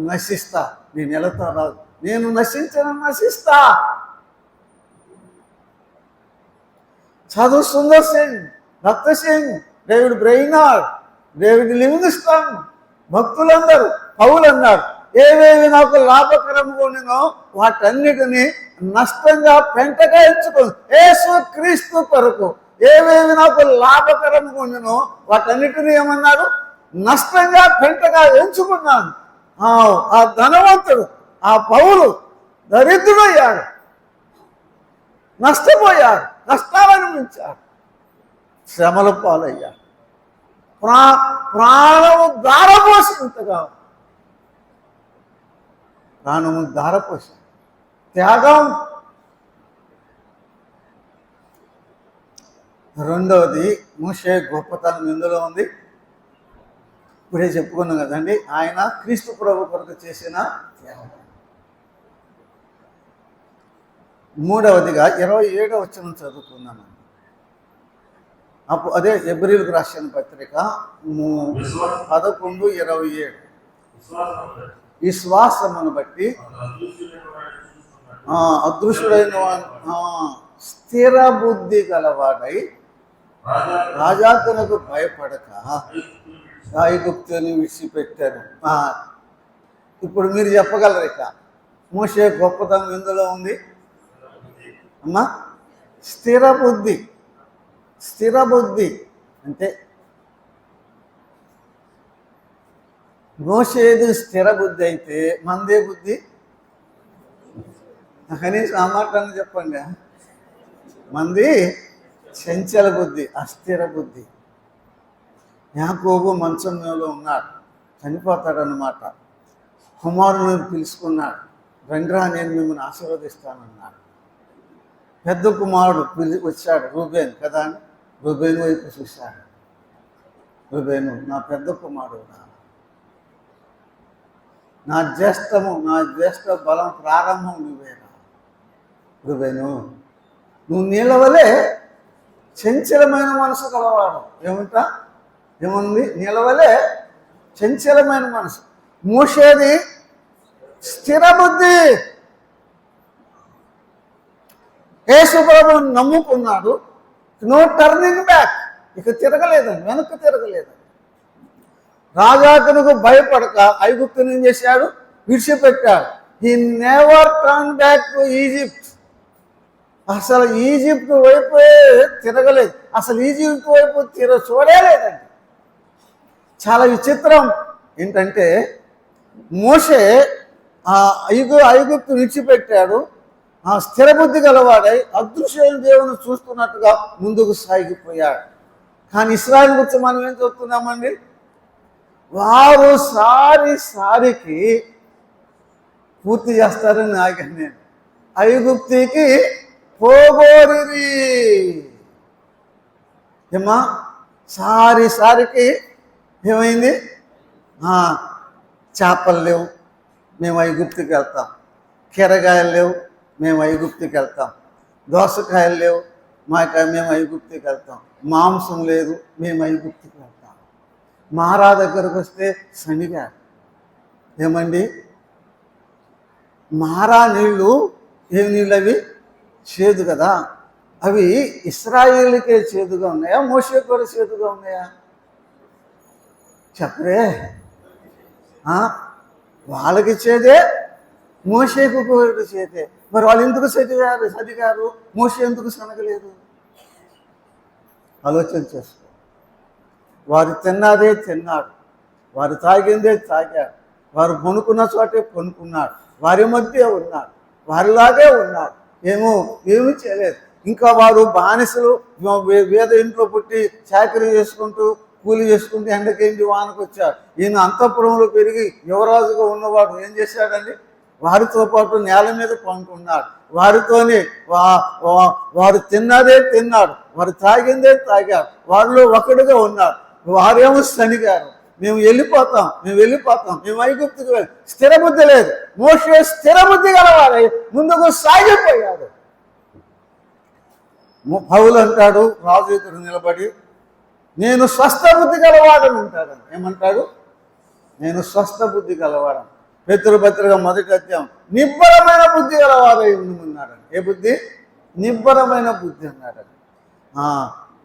నశిస్తా, నేను వెళతా రాదు, నేను నశించిన నశిస్తా. చదువు Sundar Singh, Bhakt Singh, David Brainerd, David Livingstone, భక్తులందరూ పౌలు అన్నాడు, ఏవేవి నాకు లాభకరంగా ఉండినో వాటన్నిటినీ నష్టంగా పెంటగా ఎంచుకోను. యేసు క్రీస్తు కొరకు ఏవేవి నాకు లాభకరంగా ఉండినో వాటన్నిటినీ ఏమన్నాడు? నష్టంగా పెంటగా ఎంచుకున్నాను. ఆ ధనవంతుడు, ఆ పౌలు దరిద్రుడయ్యాడు, నష్టపోయాడు, కష్టాలనుభవించాడు, శ్రమల పాలయ్యాడు, ప్రాణము ధారపోసినంతగా ప్రాణము ధారపోసి త్యాగం. రెండవది మోషే గొప్పతనం ఇందులో ఉంది. ఇప్పుడే చెప్పుకున్నాం కదండి, ఆయన క్రీస్తు ప్రభు కొరకు చేసిన త్యాగం. మూడవదిగా 27వ వచనం చదువుకున్నాను. అప్పుడు అదే హెబ్రీయులకు రాసిన పత్రిక 11:27. విశ్వాసమును బట్టి అదృశ్యుడైన స్థిర బుద్ధి గలవాడై రాజాతనకు భయపడక ఐగుప్తుని విడిచిపెట్టారు. ఇప్పుడు మీరు చెప్పగలరు, ఇక మోషే గొప్పతనం ఎందులో ఉంది అమ్మా? స్థిర బుద్ధి. స్థిర బుద్ధి అంటే మోషేది స్థిర బుద్ధి అయితే మందే బుద్ధి. కనీసం ఆ మాటని చెప్పండి. మంది చంచల బుద్ధి, అస్థిర బుద్ధి. యాకోబు మంచం మీద ఉన్నాడు, చనిపోతాడన్నమాట. కుమారుని పిలుచుకున్నాడు, రండ్రా నేను మిమ్మల్ని ఆశీర్వదిస్తానన్నాడు. పెద్ద కుమారుడు వచ్చాడు, రూబేన్ కదా అని రూబేను వైపు చూశాడు. రూబేను నా పెద్ద కుమారుడు, నా జ్యేష్ఠ బలం ప్రారంభం నువ్వేనా. రూబేను నువ్వు నీళ్ళవలే చంచలమైన మనసు కలవాడు. ఏముంది? నీళ్ళవలే చంచలమైన మనసు. మోషేది స్థిర బుద్ధి. యేసు ప్రభువుని నమ్ముకున్నాడు, నో టర్నింగ్ బ్యాక్. ఇక తిరగలేదండి, వెనక్కి తిరగలేదండి. రాజాతనకు భయపడక ఐగుప్తుని ఏం చేశాడు? విడిచిపెట్టాడు. He never turn back to Egypt. అసలు ఈజిప్ట్ వైపు తిరగలేదు, అసలు ఈజిప్ట్ వైపు చూడలేదండి. చాలా విచిత్రం ఏంటంటే మోషే ఐగుప్తు విడిచిపెట్టాడు, స్థిర బుద్ధి గలవాడై అదృశ్యమైన దేవుని చూస్తున్నట్టుగా ముందుకు సాగిపోయాడు. కానీ ఇశ్రాయేలు గురించి మనం ఏం చెప్తున్నామండి? వారు సారికి పూర్తి చేస్తారని ఆగాను నేను. ఐగుప్తికి పోగోరి ఏమా సారికి ఏమైంది? చేపలు లేవు, మేము ఐగుప్తికి వెళ్తాం. కీరగాయలు లేవు, మేము ఐగుప్తికి వెళ్తాం. దోసకాయలు లేవు, మేము ఐగుప్తికి వెళ్తాం. మాంసం లేదు, మేము ఐగుప్తికి వెళ్తాం. మారా దగ్గరకు వస్తే శనిగా ఏమండి? మారా నీళ్ళు ఏం నీళ్ళు? అవి చేదు కదా. అవి ఇశ్రాయేలుకే చేదుగా ఉన్నాయా, మోషే కూడా చేదుగా ఉన్నాయా? చెప్పరే. వాళ్ళకి చేదే, మోషేకు కూడా చేదే. మరి వాళ్ళు ఎందుకు చదివారు, మోషే ఎందుకు సనగలేదు? ఆలోచన చేసుకో. వారు తిన్నదే తిన్నాడు, వారు తాగిందే తాగాడు, వారు పొనుకున్న చోటే పొనుకున్నాడు, వారి మధ్య ఉన్నాడు, వారిలాగే ఉన్నాడు. ఏమీ చేయలేదు. ఇంకా వారు బానిసలు, వేద ఇంట్లో పుట్టి చాకరీ చేసుకుంటూ కూలి చేసుకుంటూ ఎండకేంటి వానకు వచ్చారు. ఈయన అంతఃపురంలో పెరిగి యువరాజుగా ఉన్నవాడు ఏం చేశాడండి? వారితో పాటు నేల మీద పండుకున్నాడు. వారితోనే వారు తిన్నదే తిన్నాడు, వారు తాగిందే తాగారు, వారిలో ఒకటిగా ఉన్నాడు. వారేమో సనిగారు, మేము వెళ్ళిపోతాం, మేము ఐగుప్తుకు వెళ్ళి. స్థిర బుద్ధి లేదు. మోషే స్థిర బుద్ధి గలవారై ముందుకు సాగిపోయాడు. పౌలు అంటాడు రాజు ఎదురు నిలబడి, నేను స్వస్థ బుద్ధి గలవాడని ఉంటాడు. ఏమంటాడు? నేను స్వస్థ బుద్ధి గలవాడని. పేతురు పత్రిక 1వ అధ్యాయం, నిబ్బరమైన బుద్ధి గలవారై ఉన్నాడని. ఏ బుద్ధి? నిబ్బరమైన బుద్ధి అన్నాడని.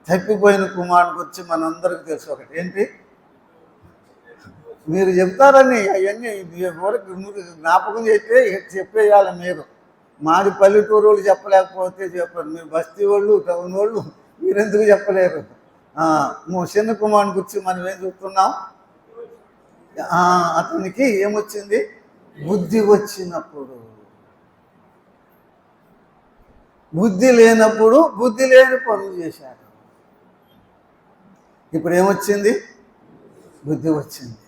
తప్పిపోయిన కుమారుడికి వచ్చి మనందరికీ తెలుసు ఒకటి ఏంటి, మీరు చెప్తారని అవన్నీ జ్ఞాపకం చేస్తే చెప్పేయాలి. మీరు మాది పల్లెటూరు వాళ్ళు చెప్పలేకపోతే చెప్పారు, మీరు బస్తీ వాళ్ళు టౌన్ వాళ్ళు మీరెందుకు చెప్పలేరు? చిన్న కుమారుని గురించి మనం ఏం చూస్తున్నాం? అతనికి ఏమొచ్చింది? బుద్ధి వచ్చినప్పుడు. బుద్ధి లేనప్పుడు బుద్ధి లేని పనులు చేశాడు. ఇప్పుడు ఏమొచ్చింది? బుద్ధి వచ్చింది.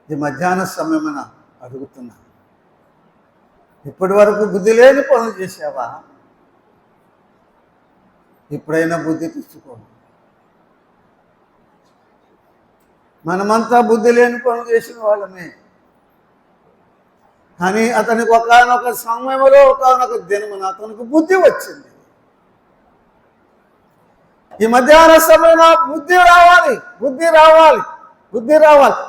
ఈ మధ్యాహ్న సమయమైన అడుగుతున్నా, ఇప్పటి వరకు బుద్ధి లేని పనులు చేసావా? ఇప్పుడైనా బుద్ధి తెచ్చుకో. మనమంతా బుద్ధి లేని పనులు చేసిన వాళ్ళమే. కానీ అతనికి ఒకనొక సమయంలో ఒకనొక దినమున అతనికి బుద్ధి వచ్చింది. ఈ మధ్యాహ్న సమయంలో బుద్ధి రావాలి.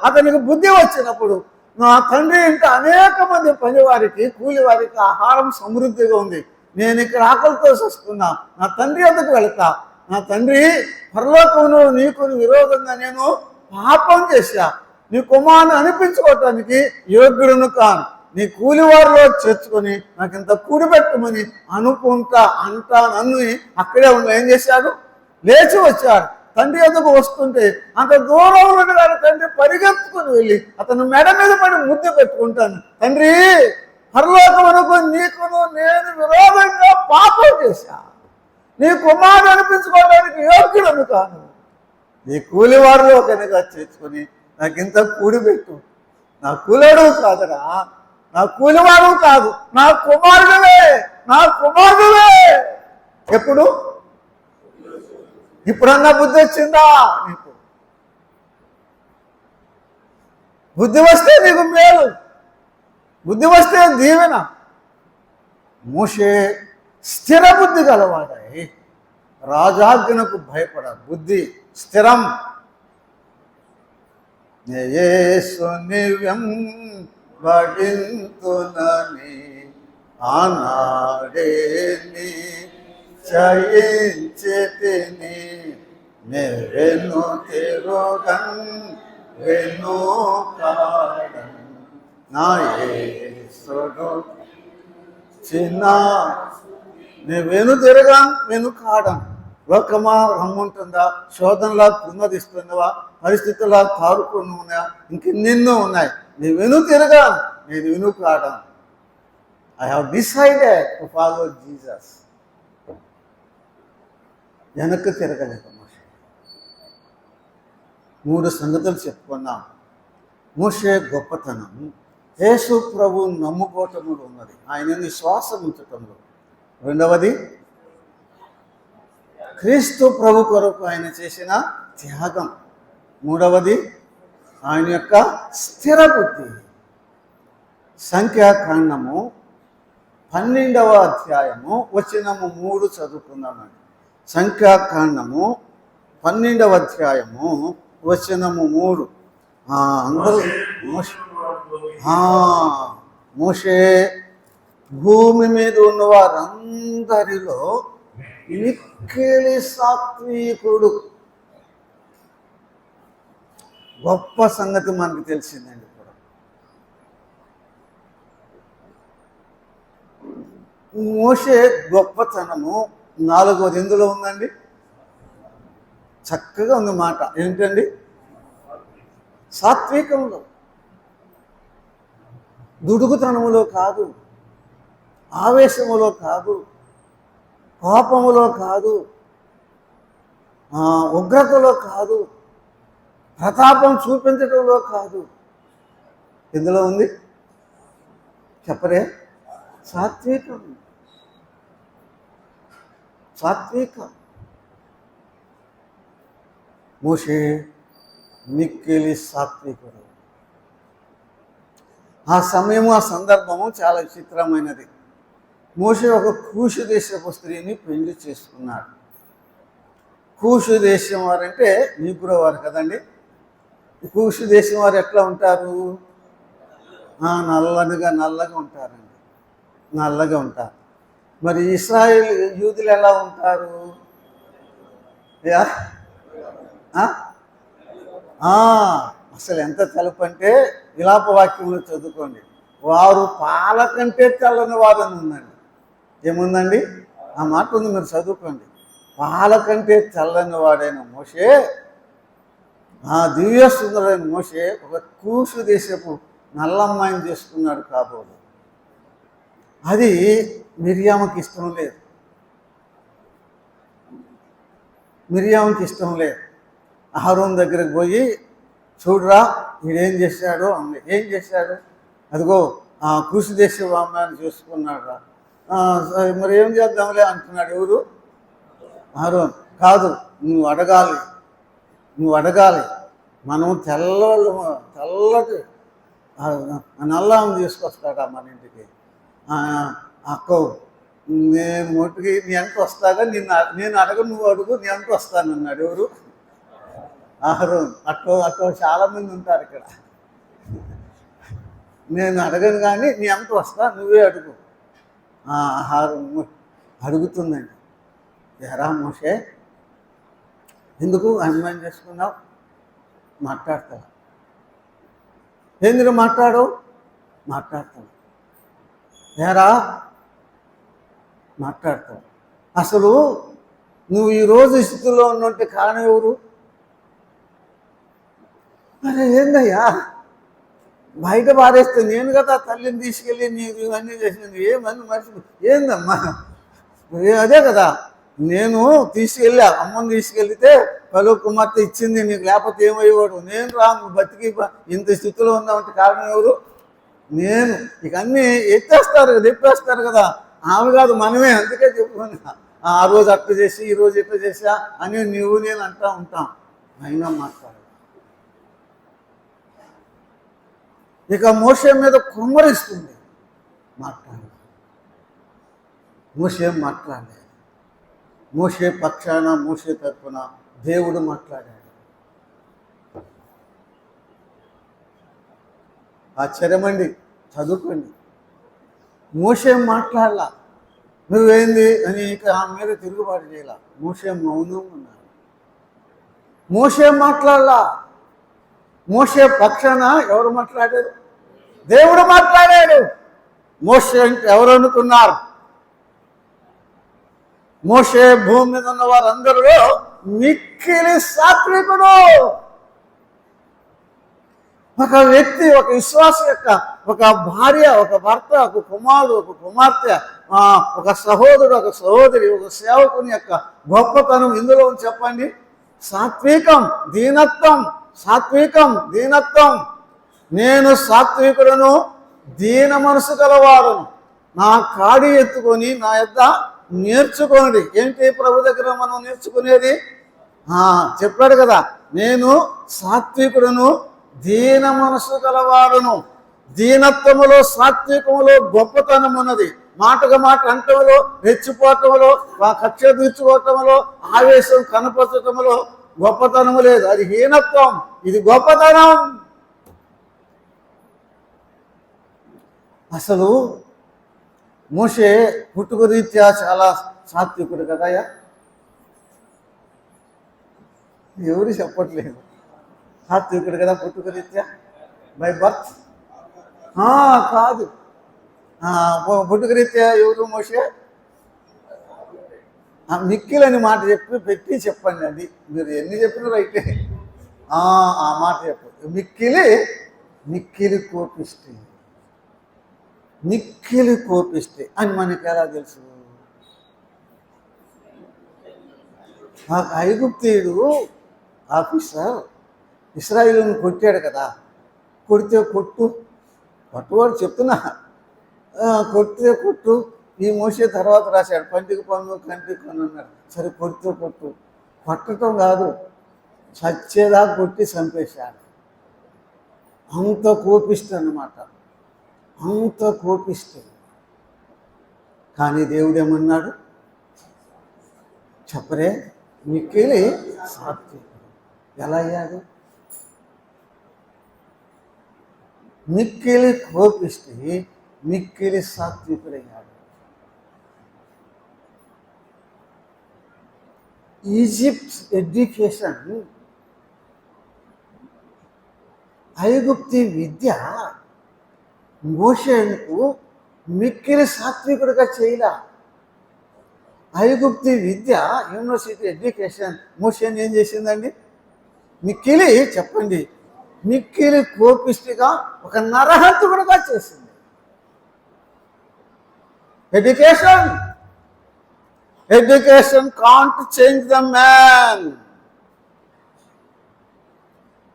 అతనికి బుద్ధి వచ్చినప్పుడు, నా తండ్రి ఇంట అనేక మంది పనివారికి కూలివారికి ఆహారం సమృద్ధిగా ఉంది, నేను ఇక్కడ ఆకలితో వస్తున్నా, నా తండ్రి వద్దకు వెళతా. నా తండ్రి, పరలోకమును నీకు విరోధంగా నేను పాపం చేశా, నీ కుమారుని అనిపించుకోవటానికి యోగ్యుడును కాను, నీ కూలివారిలో చేర్చుకొని నాకు ఇంత కూడిపెట్టమని అంటా నన్ను అక్కడే ఏం చేశాడు? లేచి వచ్చాడు. తండ్రి వద్దకు వస్తుంటే అంత దూరంలో ఉండగానే తండ్రి పరిగెత్తుకుని వెళ్ళి అతను మెడ మీద పడి ముద్దు పెట్టుకుంటాను, తండ్రి, పరలోకమునకు నీకును నేను విరోధంగా పాపం చేశా, నీ కుమారుడు అనిపించుకోవడానికి యోగ్యుడను కాను, నీ కూలివారిలో కనుక చేర్చుకొని నాకు ఇంత కూడిపెట్టు. నా కూలడు కాదురా, నా కూలివాడు కాదు, నా కుమారుడువే. ఎప్పుడు? ఇప్పుడన్నా బుద్ధి వచ్చిందా నీకు? బుద్ధి వస్తే నీకు మేలు, బుద్ధి వస్తే దీవెన. మోషే స్థిర బుద్ధి గలవాడై రాజాజ్ఞకు భయపడ, బుద్ధి స్థిరం. యేసు వెంబడింతునని ఆనాడే చయించితిని, వెన్ను తిరుగన్ వెన్నుకాడన్ నా యేసుడు చిన్న. నేను వెనుకాడను. లోకమా రమ్ముంటుందా? శోధనలా కృంగదీస్తున్నవా? పరిస్థితులా తారుకుని ఉన్నాయా? ఇంకెన్నెన్నో ఉన్నాయి. నేను వెనుకాడను. I have decided to follow Jesus. వెనక్కి తిరగలేదు. మోషే 3 సంగతులు చెప్పుకున్నాం. మోషే గొప్పతనం యేసు ప్రభు నమ్ముకోవటంలో ఉన్నది, ఆయనని శ్వాసం ఉంచటంలో. రెండవది, క్రీస్తు ప్రభు కొరకు ఆయన చేసిన త్యాగం. మూడవది, ఆయన యొక్క స్థిర బుద్ధి. సంఖ్యాకాండము 12వ అధ్యాయము వచనము 3 చదువుకుందామండి. సంఖ్యాకాండము 12వ అధ్యాయము వచనము 3. అందరూ మోషే భూమి మీద ఉన్న వారందరిలో మిక్కిలి సాత్వికుడు. గొప్ప సంగతి మనకు తెలిసిందండి. ఇప్పుడు మోషే గొప్పతనము 4వది ఎందులో ఉందండి? చక్కగా ఉంది మాట. ఏంటండి? సాత్వికంలో, దుడుకుతనములో కాదు. ఆవేశములో కాదు, కోపములో కాదు, ఉగ్రతలో కాదు, ప్రతాపం చూపించడంలో కాదు. ఎందులో ఉంది చెప్పరే? సాత్వికం. సాత్వికం. మోషే మిక్కిలి సాత్వికుడు. ఆ సమయము, ఆ సందర్భము చాలా విచిత్రమైనది. మోషే ఒక కూషు దేశపు స్త్రీని పెళ్లి చేసుకున్నాడు. కూషు దేశం వారంటే నీగ్రో వారు కదండి. కూషు దేశం వారు ఎట్లా ఉంటారు? నల్లగా ఉంటారండి, నల్లగా ఉంటారు. మరి ఇశ్రాయేల్ యూదులు ఎలా ఉంటారు? అసలు ఎంత తెలుపు అంటే విలాప వాక్యంలో చదువుకోండి. వారు పాల కంటే తెల్లని వారని ఉందండి. ఏముందండి? ఆ మాట ఉంది, మీరు చదువుకోండి. పాల కంటే తెల్లని వాడైన మోషే, ఆ దివ్య సుందరైన మోషే ఒక కూసు దేశపు నల్లమ్మాయిని చేసుకున్నాడు కాబోలు. అది మిరియాముకి ఇష్టం లేదు. మిరియాముకి ఇష్టం లేదు. అహరోను దగ్గరికి పోయి, చూడరా వీడేం చేశాడు అంది. ఏం చేశాడు? అదిగో కూసు దేశపు అమ్మాయిని చేసుకున్నాడు రా. మరి ఏం చేద్దాంలే అంటున్నాడు. ఎవరు? అహరోను. కాదు, నువ్వు అడగాలి. మనం తెల్లటి నల్లాన్ని తీసుకొస్తాడా మన ఇంటికి? అక్క నేను మొట్టుకి నీ వెనక వస్తాగా, నేను అడగ, నువ్వు అడుగు, నీ వెనక వస్తానన్నాడు. ఎవరు? అహరోను. అట్లా చాలామంది ఉంటారు ఇక్కడ. నేను అడగను కానీ నీ వెనక వస్తా, నువ్వే అడుగు. అహరోను అడుగుతుందండి. ఎరా మోషే, ఎందుకు అమ్మాయిని చేసుకున్నావు? మాట్లాడతా. ఎందుకు మాట్లాడతావు? ఏరా మాట్లాడతావు. అసలు నువ్వు ఈరోజు స్థితిలో ఉన్నట్టు కారణం ఎవరు? అరే ఏందయ్యా, బయట పారేస్తే నేను కదా తల్లిని తీసుకెళ్ళి నీకు ఇవన్నీ చేసింది. ఏమని మర్చిపో ఏందమ్మా? అదే కదా, నేను తీసుకెళ్ళా, అమ్మని తీసుకెళ్తే పలు కుమార్తె ఇచ్చింది నీకు, లేకపోతే ఏమయ్యేవాడు? నేను నువ్వు బతికి ఇంత స్థితిలో ఉన్నామంటే కారణం ఎవరు? నేను. ఇక అన్నీ ఎత్తేస్తారు కదా. ఆమె కాదు, మనమే. అందుకే చెప్పుకుని ఆ రోజు అట్లా చేసి, ఈరోజు ఎట్లా చేసా అని నువ్వు నేను అంటూ ఉంటాం. అయినా మాట్లాడు. ఇక మోషే మీద కుమ్మరిస్తుంది. మోషే మాట్లాడలేదు. మోషే పక్షాన, మోషే తరపున దేవుడు మాట్లాడాడు. ఆశ్చర్యమండి, చదువుకోండి. మోషే మాట్లాడలా. నువ్వేంది అని ఇక ఆమె మీద తిరుగుబాటు చేయాల. మోషే మౌనం ఉన్నాడు. మోషే మాట్లాడలా. మోషే పక్షాన ఎవరు మాట్లాడారు? దేవుడు మాట్లాడాడు. మోషే అంటే ఎవరు అనుకున్నారు? మోషే భూమి మీద ఉన్న వారందరూ మిక్కిలి సాత్వికుడు. ఒక వ్యక్తి, ఒక విశ్వాస యొక్క ఒక భార్య, ఒక భర్త, ఒక కుమారుడు, ఒక కుమార్తె, ఒక సహోదరుడు, ఒక సహోదరి, ఒక సేవకుని యొక్క గొప్పతనం ఇందులో చెప్పండి. సాత్వికం, దీనత్వం. సాత్వికం, దీనత్వం. నేను సాత్వికుడను, దీన మనసు గలవాడును. నా కాడి ఎత్తుకొని నా యొద్ద నేర్చుకోండి. ఏంటి ప్రభు దగ్గర మనం నేర్చుకునేది? చెప్పాడు కదా, నేను సాత్వికుడును, దీన మనసు గలవాడును. దీనత్వములో, సాత్వికములో గొప్పతనం ఉన్నది. మాటగా మాట అంటంలో, రెచ్చిపోవటంలో, కక్ష తీర్చుకోవటంలో, ఆవేశం కనపరచటంలో గొప్పతనము లేదు. అది హీనత్వం, ఇది గొప్పతనం. అసలు మోషే పుట్టుక రీత్యా చాలా సాత్వికుడు కదయ్యా. ఎవరు చెప్పట్లేదు. సాత్వికుడు కదా పుట్టుక రీత్యా, బై బర్త్. కాదు, పుట్టుక రీత్యా ఎవరు మోషే? మిక్కిలని మాట పెట్టి చెప్పండి. అది మీరు ఎన్ని చెప్పినారు అయితే ఆ మాట చెప్పు. మిక్కిలి కోపిష్టి. మిక్కిలి కోపిస్తే అని మనకి ఎలా తెలుసు? ఆ ఐగుప్తీయుడు ఆఫీసర్ ఇశ్రాయేలుని కొట్టాడు కదా, కొడితే కొట్టువాడు చెప్తున్నా, కొడితే కొట్టు. ఈ మోసే తర్వాత రాశాడు పంటికి పన్ను కంటికి పన్ను అన్నాడు. సరే కొడితే కొట్టడం కాదు, చచ్చేదా కొట్టి చంపేశాడు. అంత కోపిష్టి అన్నమాట, అంత కోపిష్టి. కానీ దేవుడు ఏమన్నాడు చెప్పరే? మిక్కిలి సాత్వికుడు. ఎలా అయ్యాడు? మిక్కిలి కోపిష్టి మిక్కిలి సాత్వికుడయ్యాడు. ఈజిప్ట్ ఎడ్యుకేషన్, ఐగుప్తి విద్య మోషేకు మిక్కిలి సాత్వికుడిగా చేయలా. ఐగుప్తి విద్య యూనివర్సిటీ ఎడ్యుకేషన్ మోషేని ఏం చేసిందండి? మిక్కిలి చెప్పండి, మిక్కిలి కోపిష్టిగా ఒక నరహంతకుడుగా చేసింది. Education can't change the man.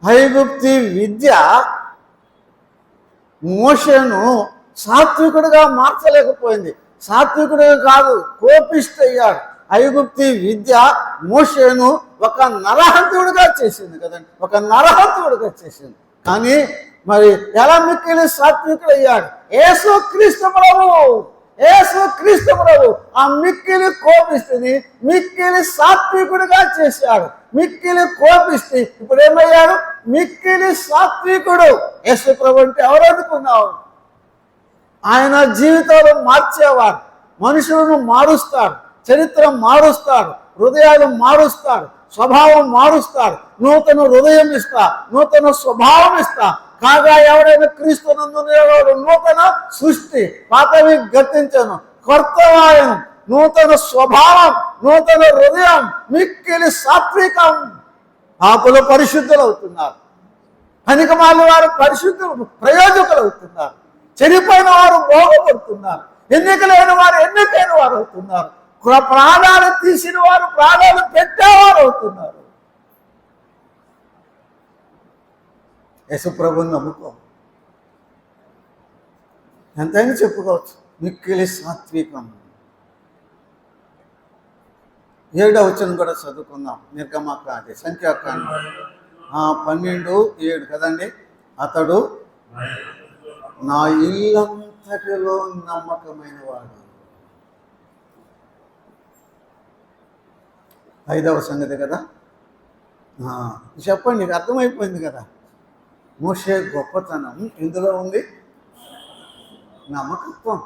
ఐగుప్తి విద్య మోషేను సాత్వికుడిగా మార్చలేకపోయింది. సాత్వికుడిగా కాదు, కోపిష్టయ్యాడు. ఐగుప్తి విద్య మోషేను ఒక నరహంతుడిగా చేసింది కదండి, ఒక నరహంతుడిగా చేసింది. కానీ మరి ఎలా మిక్కిలి సాత్వికుడు అయ్యాడు? యేసుక్రీస్తు ప్రభు ఆ మిక్కిలి కోపిష్టిని మిక్కిలి సాత్వికుడిగా చేశాడు. మిక్కిలి కోపిష్టి ఇప్పుడు ఏమయ్యాడు? మిక్కిలి సాత్వికుడు. యేసు ప్రభు అంటే ఎవరు అనుకున్నావు? ఆయన జీవితాలు మార్చేవాడు, మనుషులను మారుస్తాడు, చరిత్ర మారుస్తాడు, హృదయాలు మారుస్తాడు, స్వభావం మారుస్తాడు. నూతన హృదయం ఇస్తా, నూతన స్వభావం ఇస్తా. కాగా ఎవడైనా క్రీస్తునందునేవాడు నూతన సృష్టి, పాతవి గతించను, కొత్తవాయను. నూతన స్వభావం, నూతన హృదయం, మిక్కిలి సాత్వికం. పాపులు పరిశుద్ధులు అవుతున్నారు, పనికిమాలిన వారు పరిశుద్ధులు ప్రయోజకులు అవుతున్నారు, చెడిపోయిన వారు బాగుపడుతున్నారు, ఎన్నికలైన వారు ఎన్నికైన వారు అవుతున్నారు, ప్రాణాలు తీసిన వారు ప్రాణాలు పెట్టేవారు అవుతున్నారు. యేసుప్రభుని నమ్ముకో, ఎంతైనా చెప్పుకోవచ్చు. మిక్కిలి సాత్వికం. 7వ వచనం కూడా చదువుకుందాం. నిర్గమకాండ, సంఖ్యాకాండం 12:7 కదండి. అతడు నా ఇల్లంతటిలో నమ్మకమైన వాడు. 5వ సంగతి కదా. చెప్పండి, నీకు అర్థమైపోయింది కదా. మోషే గొప్పతనం ఇందులో ఉంది, నమ్మకత్వం.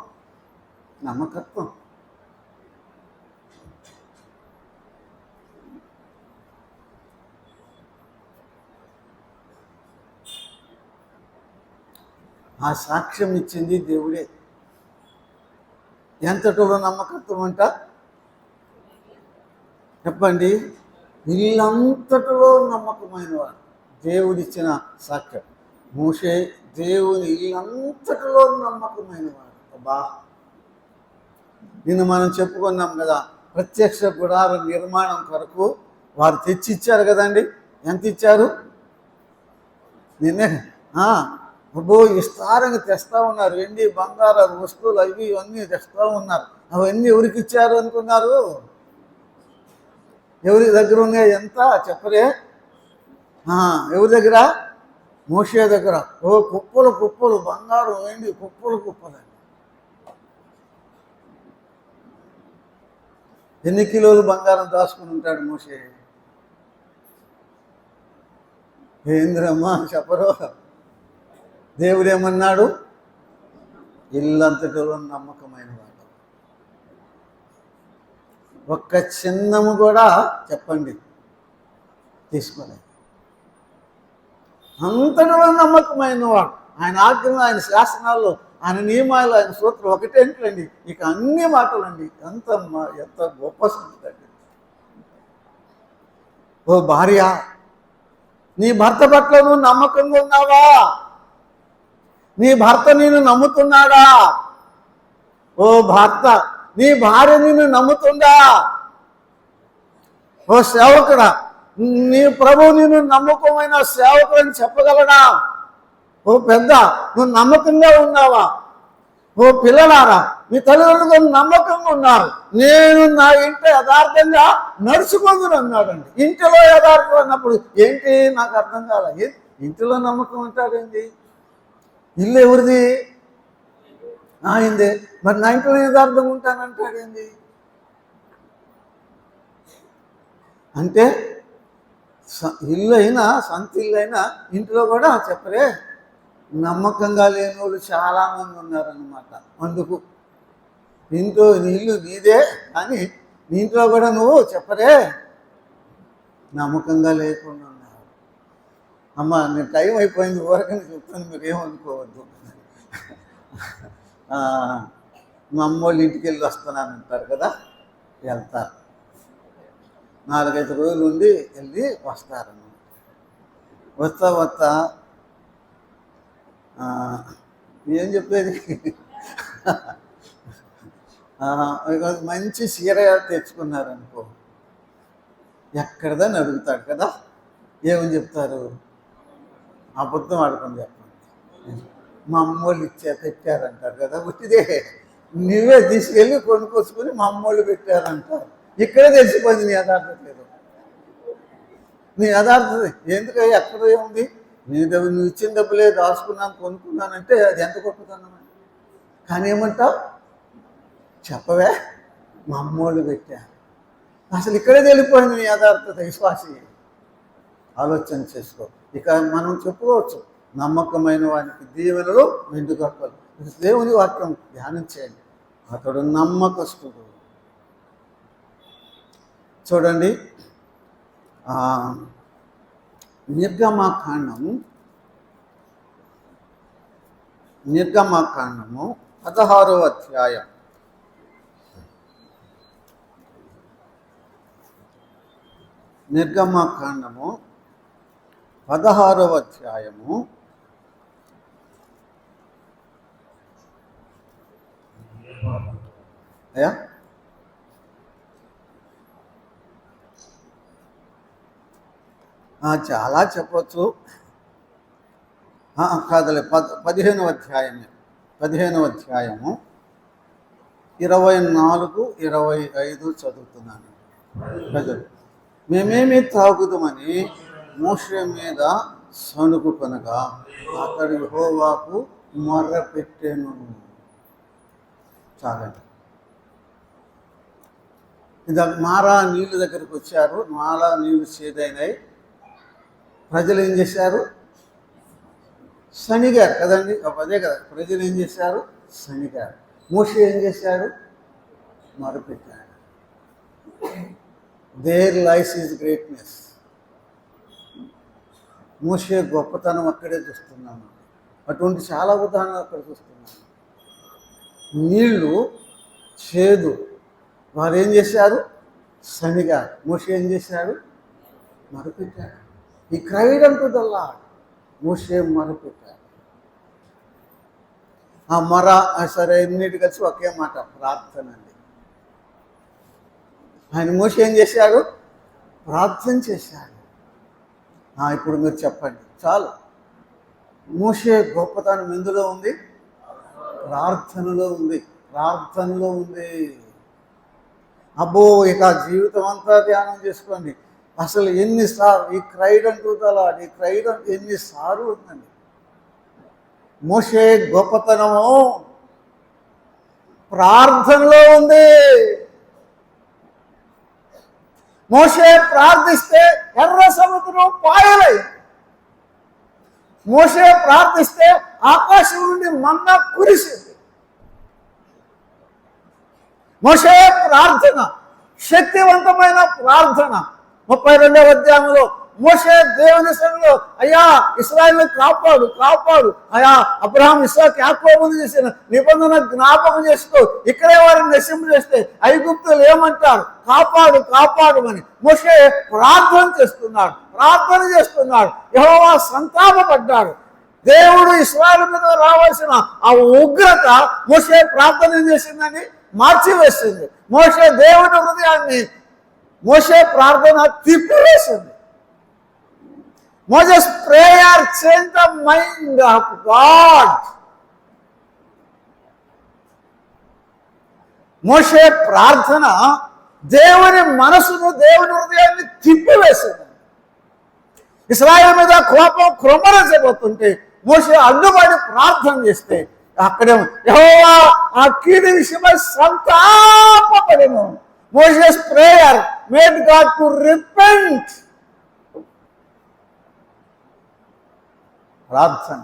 ఆ సాక్ష్యం ఇచ్చింది దేవుడే. ఎంతటోడు నమ్మకత్వం అంట చెప్పండి. ఇల్లంతటిలో నమ్మకమైన వాడు. దేవుడిచ్చిన సాక్ష్యం. మోషే దేవుని ఇల్లంతటిలో నమ్మకమైన వాడు. అబ్బా, నిన్న మనం చెప్పుకున్నాం కదా, ప్రత్యక్ష గుడార నిర్మాణం కొరకు వారు తెచ్చి ఇచ్చారు కదండి. ఎంత ఇచ్చారు? నిన్నే అబ్బో విస్తారంగా తెస్తా ఉన్నారు. వెండి బంగారాలు వస్తువులు అవి ఇవన్నీ తెస్తా ఉన్నారు. అవన్నీ ఎవరికి ఇచ్చారు అనుకున్నారు? ఎవరి దగ్గర ఉన్నాయి? ఎంత చెప్పరే? ఎవరి దగ్గర? మోషే దగ్గర. కుప్పలు బంగారం వెండి కుప్పలు. ఎన్ని కిలోలు బంగారం దాచుకుని ఉంటాడు మోషే? ఏంద్రమ్మా చెప్పరు? దేవుడు ఏమన్నాడు? ఇల్లంతటిలో నమ్మకమైన వాడు. ఒక్క చిన్నము కూడా చెప్పండి తీసుకోలేదు. అంతటిలో నమ్మకమైన వాడు. ఆయన ఆజ్ఞలు, ఆయన శాసనాలు, ఆయన నియమాలు, ఆయన సూత్రం ఒకటేంటండి, ఇక అన్ని మాటలండి. ఎంత గొప్ప సంగతి అండి. ఓ భార్య, నీ భర్త పట్ల నువ్వు నమ్మకంగా ఉన్నావా? నీ భర్త నేను నమ్ముతున్నాడా? ఓ భర్త, నీ భార్య నిన్ను నమ్ముతుందా? ఓ సేవకుడా, నీ ప్రభు నిన్ను నమ్మకమైన సేవకుడని చెప్పగలడా? ఓ పెద్ద, నువ్వు నమ్మకంగా ఉన్నావా? ఓ పిల్లలారా, మీ తల్లిదండ్రులు నమ్మకంగా ఉన్నారు. నేను నా ఇంట్లో యథార్థంగా నడుచుకుందును అన్నాడండి. ఇంటిలో యథార్థం అన్నప్పుడు ఏంటి? నాకు అర్థం కాల. ఇంటిలో నమ్మకం ఉంటాడండి. ఇల్లు ఎవరిది? ఆయనదే. మరి నా ఇంట్లో యథార్థంగా ఉంటానంటాడేంది? అంటే ఇల్లు అయినా, సొంత ఇల్లు అయినా ఇంట్లో కూడా చెప్పరే, నమ్మకంగా లేని వాళ్ళు చాలామంది ఉన్నారన్నమాట. అందుకు ఇంట్లో నీ ఇల్లు నీదే, కానీ నీ ఇంట్లో కూడా నువ్వు చెప్పరే నమ్మకంగా లేకుండా ఉన్నారు. అమ్మ, నేను టైం అయిపోయింది, ఊరకని చెప్తాను, మీరు ఏమనుకోవద్దు. మా అమ్మోళ్ళ ఇంటికి వెళ్ళి వస్తున్నానంటారు కదా, వెళ్తారు. 4-5 రోజులు ఉండి వెళ్ళి వస్తారన్నమాట. వస్తా ఏం చెప్పేది, మంచి చీర తెచ్చుకున్నారనుకో, ఎక్కడదని అడుగుతాడు కదా, ఏమని చెప్తారు? అబద్ధం ఆడుకొని చెప్పండి, మా అమ్మోళ్ళు పెట్టారంటారు కదా. ఉట్టిదే, నువ్వే తీసుకెళ్ళి కొనుక్కొచ్చుకొని మా అమ్మోళ్ళు పెట్టారంటారు. ఇక్కడే తెలిసిపోయింది నీ యథార్థత లేదు. నీ యథార్థత ఎందుకు? ఎక్కడ ఏముంది? నువ్వు ఇచ్చిన డబ్బులే దాచుకున్నాను, కొనుక్కున్నానంటే అది ఎంత గొప్పతనం. కానీ ఏమంటావు? చెప్పవే, మా అమ్మోళ్ళు పెట్టారు. అసలు ఇక్కడే తెలిపోయింది నీ యథార్థత. విశ్వాసి ఆలోచన చేసుకో. ఇక మనం చెప్పుకోవచ్చు, నమ్మకమైన వానికి దీవెనలు మెండుగొప్పలు. దేవుని వాక్యం ధ్యానం చేయండి. అతడు నమ్మకస్తుడు. చూడండి, నిర్గమకాండము 16వ అధ్యాయం. నిర్గమకాండము 16వ అధ్యాయము 'చాలా చెప్పచ్చు, కాదులే, 15వ అధ్యాయము 24-25 చదువుతున్నాను. ప్రజలు, మేమేమి త్రాగుదామని మోషే మీద సణుగుకొనగా అతడు యెహోవాకు మొర్ర పెట్టెను. చాలండి. మారా నీళ్ళ దగ్గరికి వచ్చారు. మారా నీళ్ళు చేదైనాయి. ప్రజలు ఏం చేశారు? శనిగారు కదండి, అదే కదా. ప్రజలు ఏం చేశారు? శనిగారు. మోషే ఏం చేశాడు? మొరపెట్టాడు. There lies is greatness. మోషే గొప్పతనం అక్కడే చూస్తున్నాము. అటువంటి చాలా ఉదాహరణలు అక్కడ చూస్తున్నాము. నీళ్ళు చేదు, వారు ఏం చేశారు? శనిగారు. మోషే ఏం చేశాడు? మొరపెట్టాడు. ఈ క్రైడ్ అంటూ ద లార్డ్. మోషే మొరపెట్టాడు. ఆ మొర సరే, ఎన్నిటి కలిసి ఒకే మాట, ప్రార్థన అండి. ఆయన మోషే ఏం చేశాడు? ప్రార్థన చేశాడు. ఇప్పుడు మీరు చెప్పండి, చాలు. మోషే గొప్పతనం ఎందులో ఉంది? ప్రార్థనలో ఉంది. ప్రార్థనలో ఉంది. అబ్బో, ఇక జీవితం అంతా ధ్యానం చేసుకోండి. అసలు ఎన్నిసార్లు ఈ క్రైడ్ అంటూ తలాడు, ఈ క్రైడ్ ఎన్నిసార్లు ఉందండి. మోషే గొప్పతనము ప్రార్థనలో ఉంది. మోషే ప్రార్థిస్తే ఎర్ర సముద్రం పాయలై. మోషే ప్రార్థిస్తే ఆకాశం నుండి మన్నా కురిసింది. మోషే ప్రార్థన శక్తివంతమైన ప్రార్థన. 32వ అధ్యాయంలో మోషే దేవుని సన్నిధిలో, అయ్యా ఇశ్రాయేలును కాపాడు, కాపాడు, అయ్యా అబ్రహాం, ఇస్సాకు, యాకోబును చేసిన నిబంధన జ్ఞాపకం చేసుకో, ఇక్కడే వారిని నశింపజేస్తే ఐగుప్తులు ఏమంటారు? కాపాడు, కాపాడు అని మోషే ప్రార్థన చేస్తున్నాడు. యెహోవా సంతాపపడ్డాడు. దేవుడు ఇశ్రాయేలు మీద రావాల్సిన ఆ ఉగ్రత మోషే ప్రార్థన చేసిందని మార్చివేసింది. మోషే దేవుడి హృదయాన్ని మోషే ప్రార్థన తిప్పివేసింది. Moses prayer change the mind of God. మోషే ప్రార్థన దేవుని మనసును, దేవుని హృదయాన్ని తిప్పివేసింది. ఇశ్రాయేలు మీద కోపం కృమ్మరించబోతుంటే మోషే అడ్డుపడి ప్రార్థన చేస్తే అక్కడే యెహోవా ఆ కీడు విషయమై సంతాపపడెను. Moses prayer made God to repent. ప్రార్థన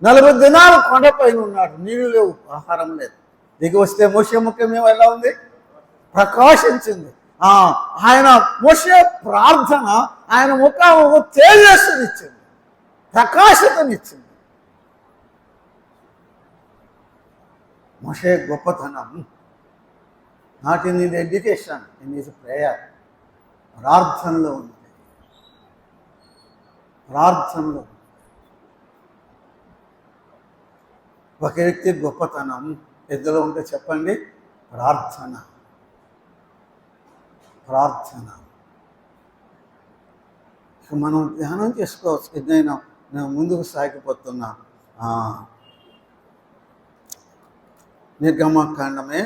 40 దినాలు కొండపైన ఉన్నాడు, నీళ్లు లేవు, ఆహారం లేదు. దిగి వస్తే మోషే ముఖం ఎలా ఉంది? ప్రకాశించింది. ఆయన మోషే ప్రార్థన ఆయన ముఖము తేజస్సునిచ్చింది, ప్రకాశతనిచ్చింది. మోషే గొప్పతనం not in his education, in his prayer. ప్రార్థనలో ఉంది, ప్రార్థనలో. ఒక వ్యక్తి గొప్పతనం ఎద్దులో ఉంటే చెప్పండి, ప్రార్థన. ప్రార్థన ఇక మనం ధ్యానం చేసుకోవచ్చు. ఏదైనా నేను ముందుకు సాగిపోతున్నా. నిర్గమకాండమే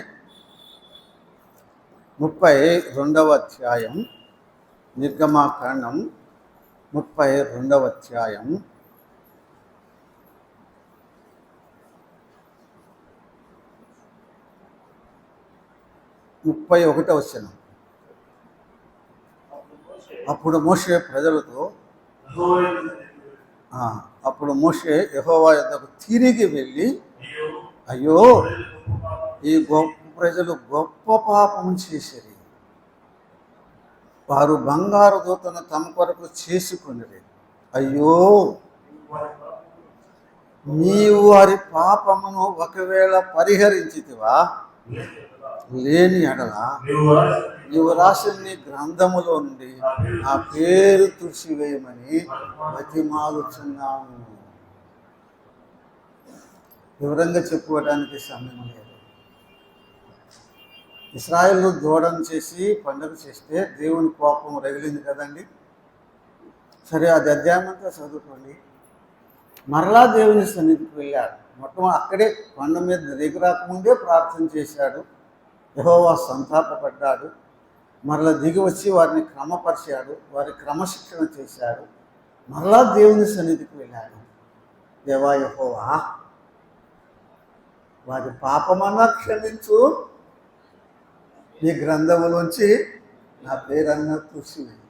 32వ అధ్యాయం. నిర్గమకాండం 32వ అధ్యాయం 31వ వచనం. అప్పుడు మోషే ప్రజలతో యెహోవా యొద్దకు తిరిగి వెళ్ళి, అయ్యో ఈ గొప్ప ప్రజలు గొప్ప పాపం చేసిరి. వారు బంగారు దూతను తమ కొరకు చేసుకుని, అయ్యో నీవు వారి పాపమును ఒకవేళ పరిహరించితివా, లేని ఎడల నీవు రాసిన నీ గ్రంథములో నుండి నా పేరు తుడిచివేయమని బతిమాలుచున్నాను. వివరంగా చెప్పుకోవడానికి సమయం లేదు. ఇశ్రాయేలు దూడం చేసి పండుగ చేస్తే దేవుని కోపం రగిలింది కదండి. సరే, అది అధ్యాయం అంతా చదువుకోండి. మరలా దేవుని సన్నిధికి వెళ్ళాడు. మొత్తం అక్కడే కొండ మీద దిగి రాకముందే ప్రార్థన చేశాడు. యెహోవా సంతాపపడ్డాడు. మరలా దిగి వచ్చి వారిని క్రమపరిచాడు, వారి క్రమశిక్షణ చేశాడు. మరలా దేవుని సన్నిధికి వెళ్ళాడు. దేవా యెహోవా, వారి పాపమన్నా క్షమించు, నీ గ్రంథములోంచి నా పేరన్నా తుడిచివేయి.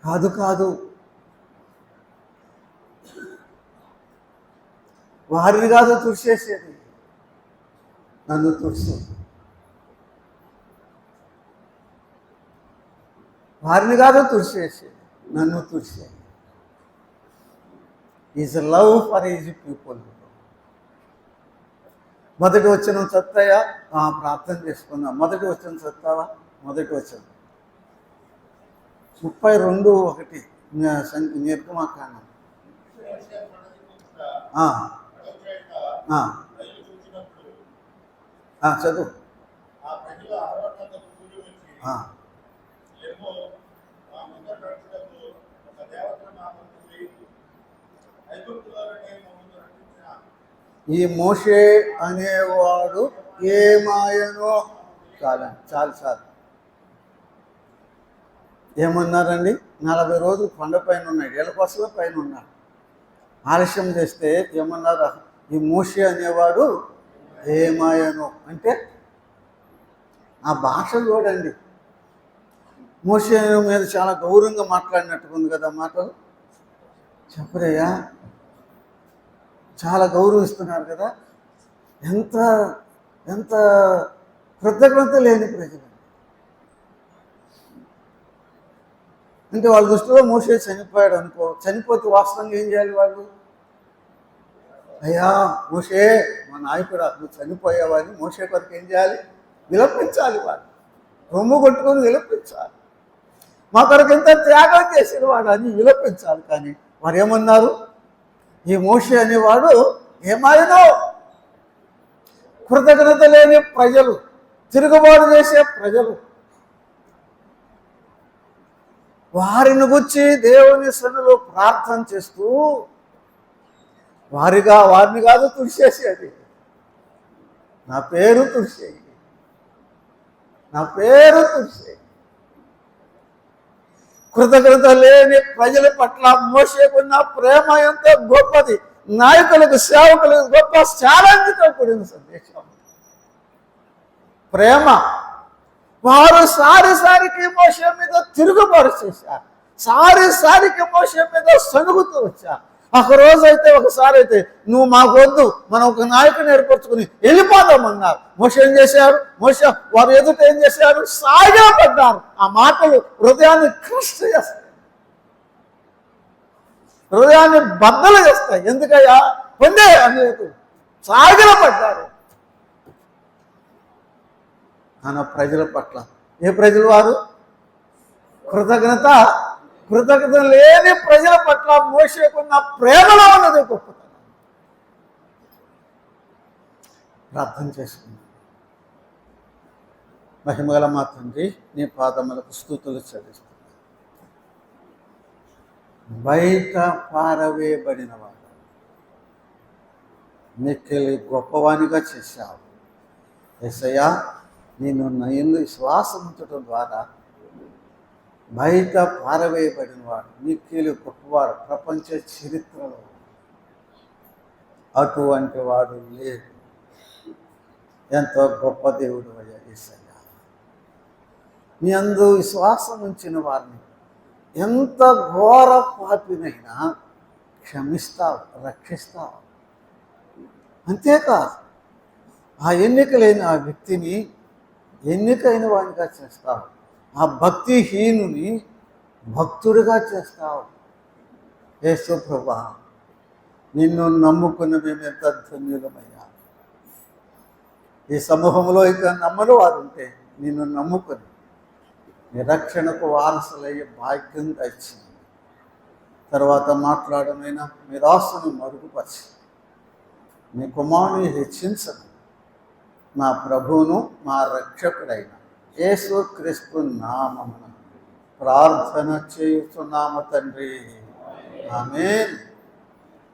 కాదు, వారిని కాదు తుడిచేసేది, నన్ను తుడిచి. వారిని కాదు తుడిచేసేది, నన్ను తుడిచేది. His love for his people. మొదటి వచనం చదువుతాయా? ప్రార్థన చేసుకుందాం. మొదటి వచనం చదువుతావా? మొదటి వచనం 32:1 నిర్గమకాండం. చదువు. ఈ మోషే అనేవాడు ఏమాయనో. చాలు. ఏమన్నారండి? 40 రోజులు కొండపైన ఉన్నాడు, ఎలకొసల పైన ఉన్నాడు. ఆలస్యం చేస్తే ఏమన్నారు? ఈ మోషే అనేవాడు ఏమాయనో అంటే ఆ భాష చూడండి. మోషే మీద చాలా గౌరవంగా మాట్లాడినట్టుకుంది కదా మాటలు. చెప్పరయ్యా, చాలా గౌరవిస్తున్నారు కదా. ఎంత కృతజ్ఞత లేని ప్రజలు. అంటే వాళ్ళ దృష్టిలో మోషే చనిపోయాడు అనుకో. చనిపోతే వాస్తవంగా ఏం చేయాలి వాళ్ళు? అయ్యా మోషే, మా నాయకుడు నువ్వు చనిపోయావని మోషే కొరకు ఏం చేయాలి? విలపించాలి. వాళ్ళు రొమ్ము కొట్టుకొని విలపించాలి. మా కొరకు ఎంత త్యాగం చేసిన వాడు అని విలపించాలి. కానీ వారు ఏమన్నారు? ఈ మోషే అనేవాడు ఏమైనా కృతజ్ఞత లేని ప్రజలు, తిరుగుబాటు చేసే ప్రజలు, వారిని గురించి దేవుని సన్నిధిలో ప్రార్థన చేస్తూ వారిని కాదు తుడిచేసేది, నా పేరు తుడిచేయి, నా పేరు తుడిచేయి. కృతజ్ఞత లేని ప్రజల పట్ల మోషేకున్న ప్రేమ ఎంతో గొప్పది. నాయకులకు, సేవకులకు గొప్ప ఛాలెంజ్తో కూడిన సందేశం ప్రేమ. వారు సారికి మోషే మీద తిరుగుబాటు చేశారు, సారికి మోషే మీద సనుగుతూ వచ్చారు. ఒకసారి అయితే నువ్వు మాకు వద్దు, మనం ఒక నాయకుని ఏర్పరచుకుని వెళ్ళిపోదామన్నారు. మోషే ఏం చేశారు? వారు ఎదుట ఏం చేశారు? సాగిలపడ్డారు. ఆ మాటలు హృదయాన్ని క్రష్ చేస్తాయి, హృదయాన్ని బద్దలు చేస్తాయి. ఎందుకయ్యా? పొందే అనేది సాగిలపడ్డారు. మన ప్రజల పట్ల, ఏ ప్రజలు వారు? కృతజ్ఞత లేని ప్రజల పట్ల మోషేకున్న ప్రేమలో ఉన్నది గొప్పతనం. ప్రార్థన చేసుకున్నాం. మహిమగల మా తండ్రి, నీ పాదములకు స్తుతులు చెల్లిస్తున్నాను. బయట పారవేయబడిన వాడు మిక్కిలి గొప్పవానిగా చేశావు. యేసయ్యా, నేను నన్ను విశ్వాసం ఉంచడం ద్వారా బయట పారవేయబడిన వాడు, మిక్కిలి గొప్పవాడు. ప్రపంచ చరిత్రలో అటువంటి వాడు లేడు. ఎంతో గొప్ప దేవుడు అయ్యా యేసయ్యా. నీ అందు విశ్వాసం ఉంచిన వారిని ఎంత ఘోర పాపినైనా క్షమిస్తావు, రక్షిస్తావు. అంతేకాదు, ఆ ఎన్నికలేని ఆ వ్యక్తిని ఎన్నికైన వాడిగా చేస్తావు. ఆ భక్తిహీనుని భక్తుడిగా చేస్తావు. యేసు ప్రభువా, నిన్ను నమ్ముకున్న మేము ఎంత ధన్యులమయ్యా. ఈ సమూహంలో ఇక నమ్మని వారు ఉంటే నిన్ను నమ్ముకొని నీ రక్షణకు వారసులయ్యే భాగ్యం ఇచ్చింది. తర్వాత మాట్లాడమైనా మీ రాసును మరుగుపరిచి మీ కుమారుని హెచ్చించను నా ప్రభువును మా రక్షకుడైన యేసుక్రీస్తు నామమున ప్రార్థన చేస్తున్నాము తండ్రి. ఆమేన్.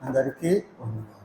అందరికీ వందనాలు.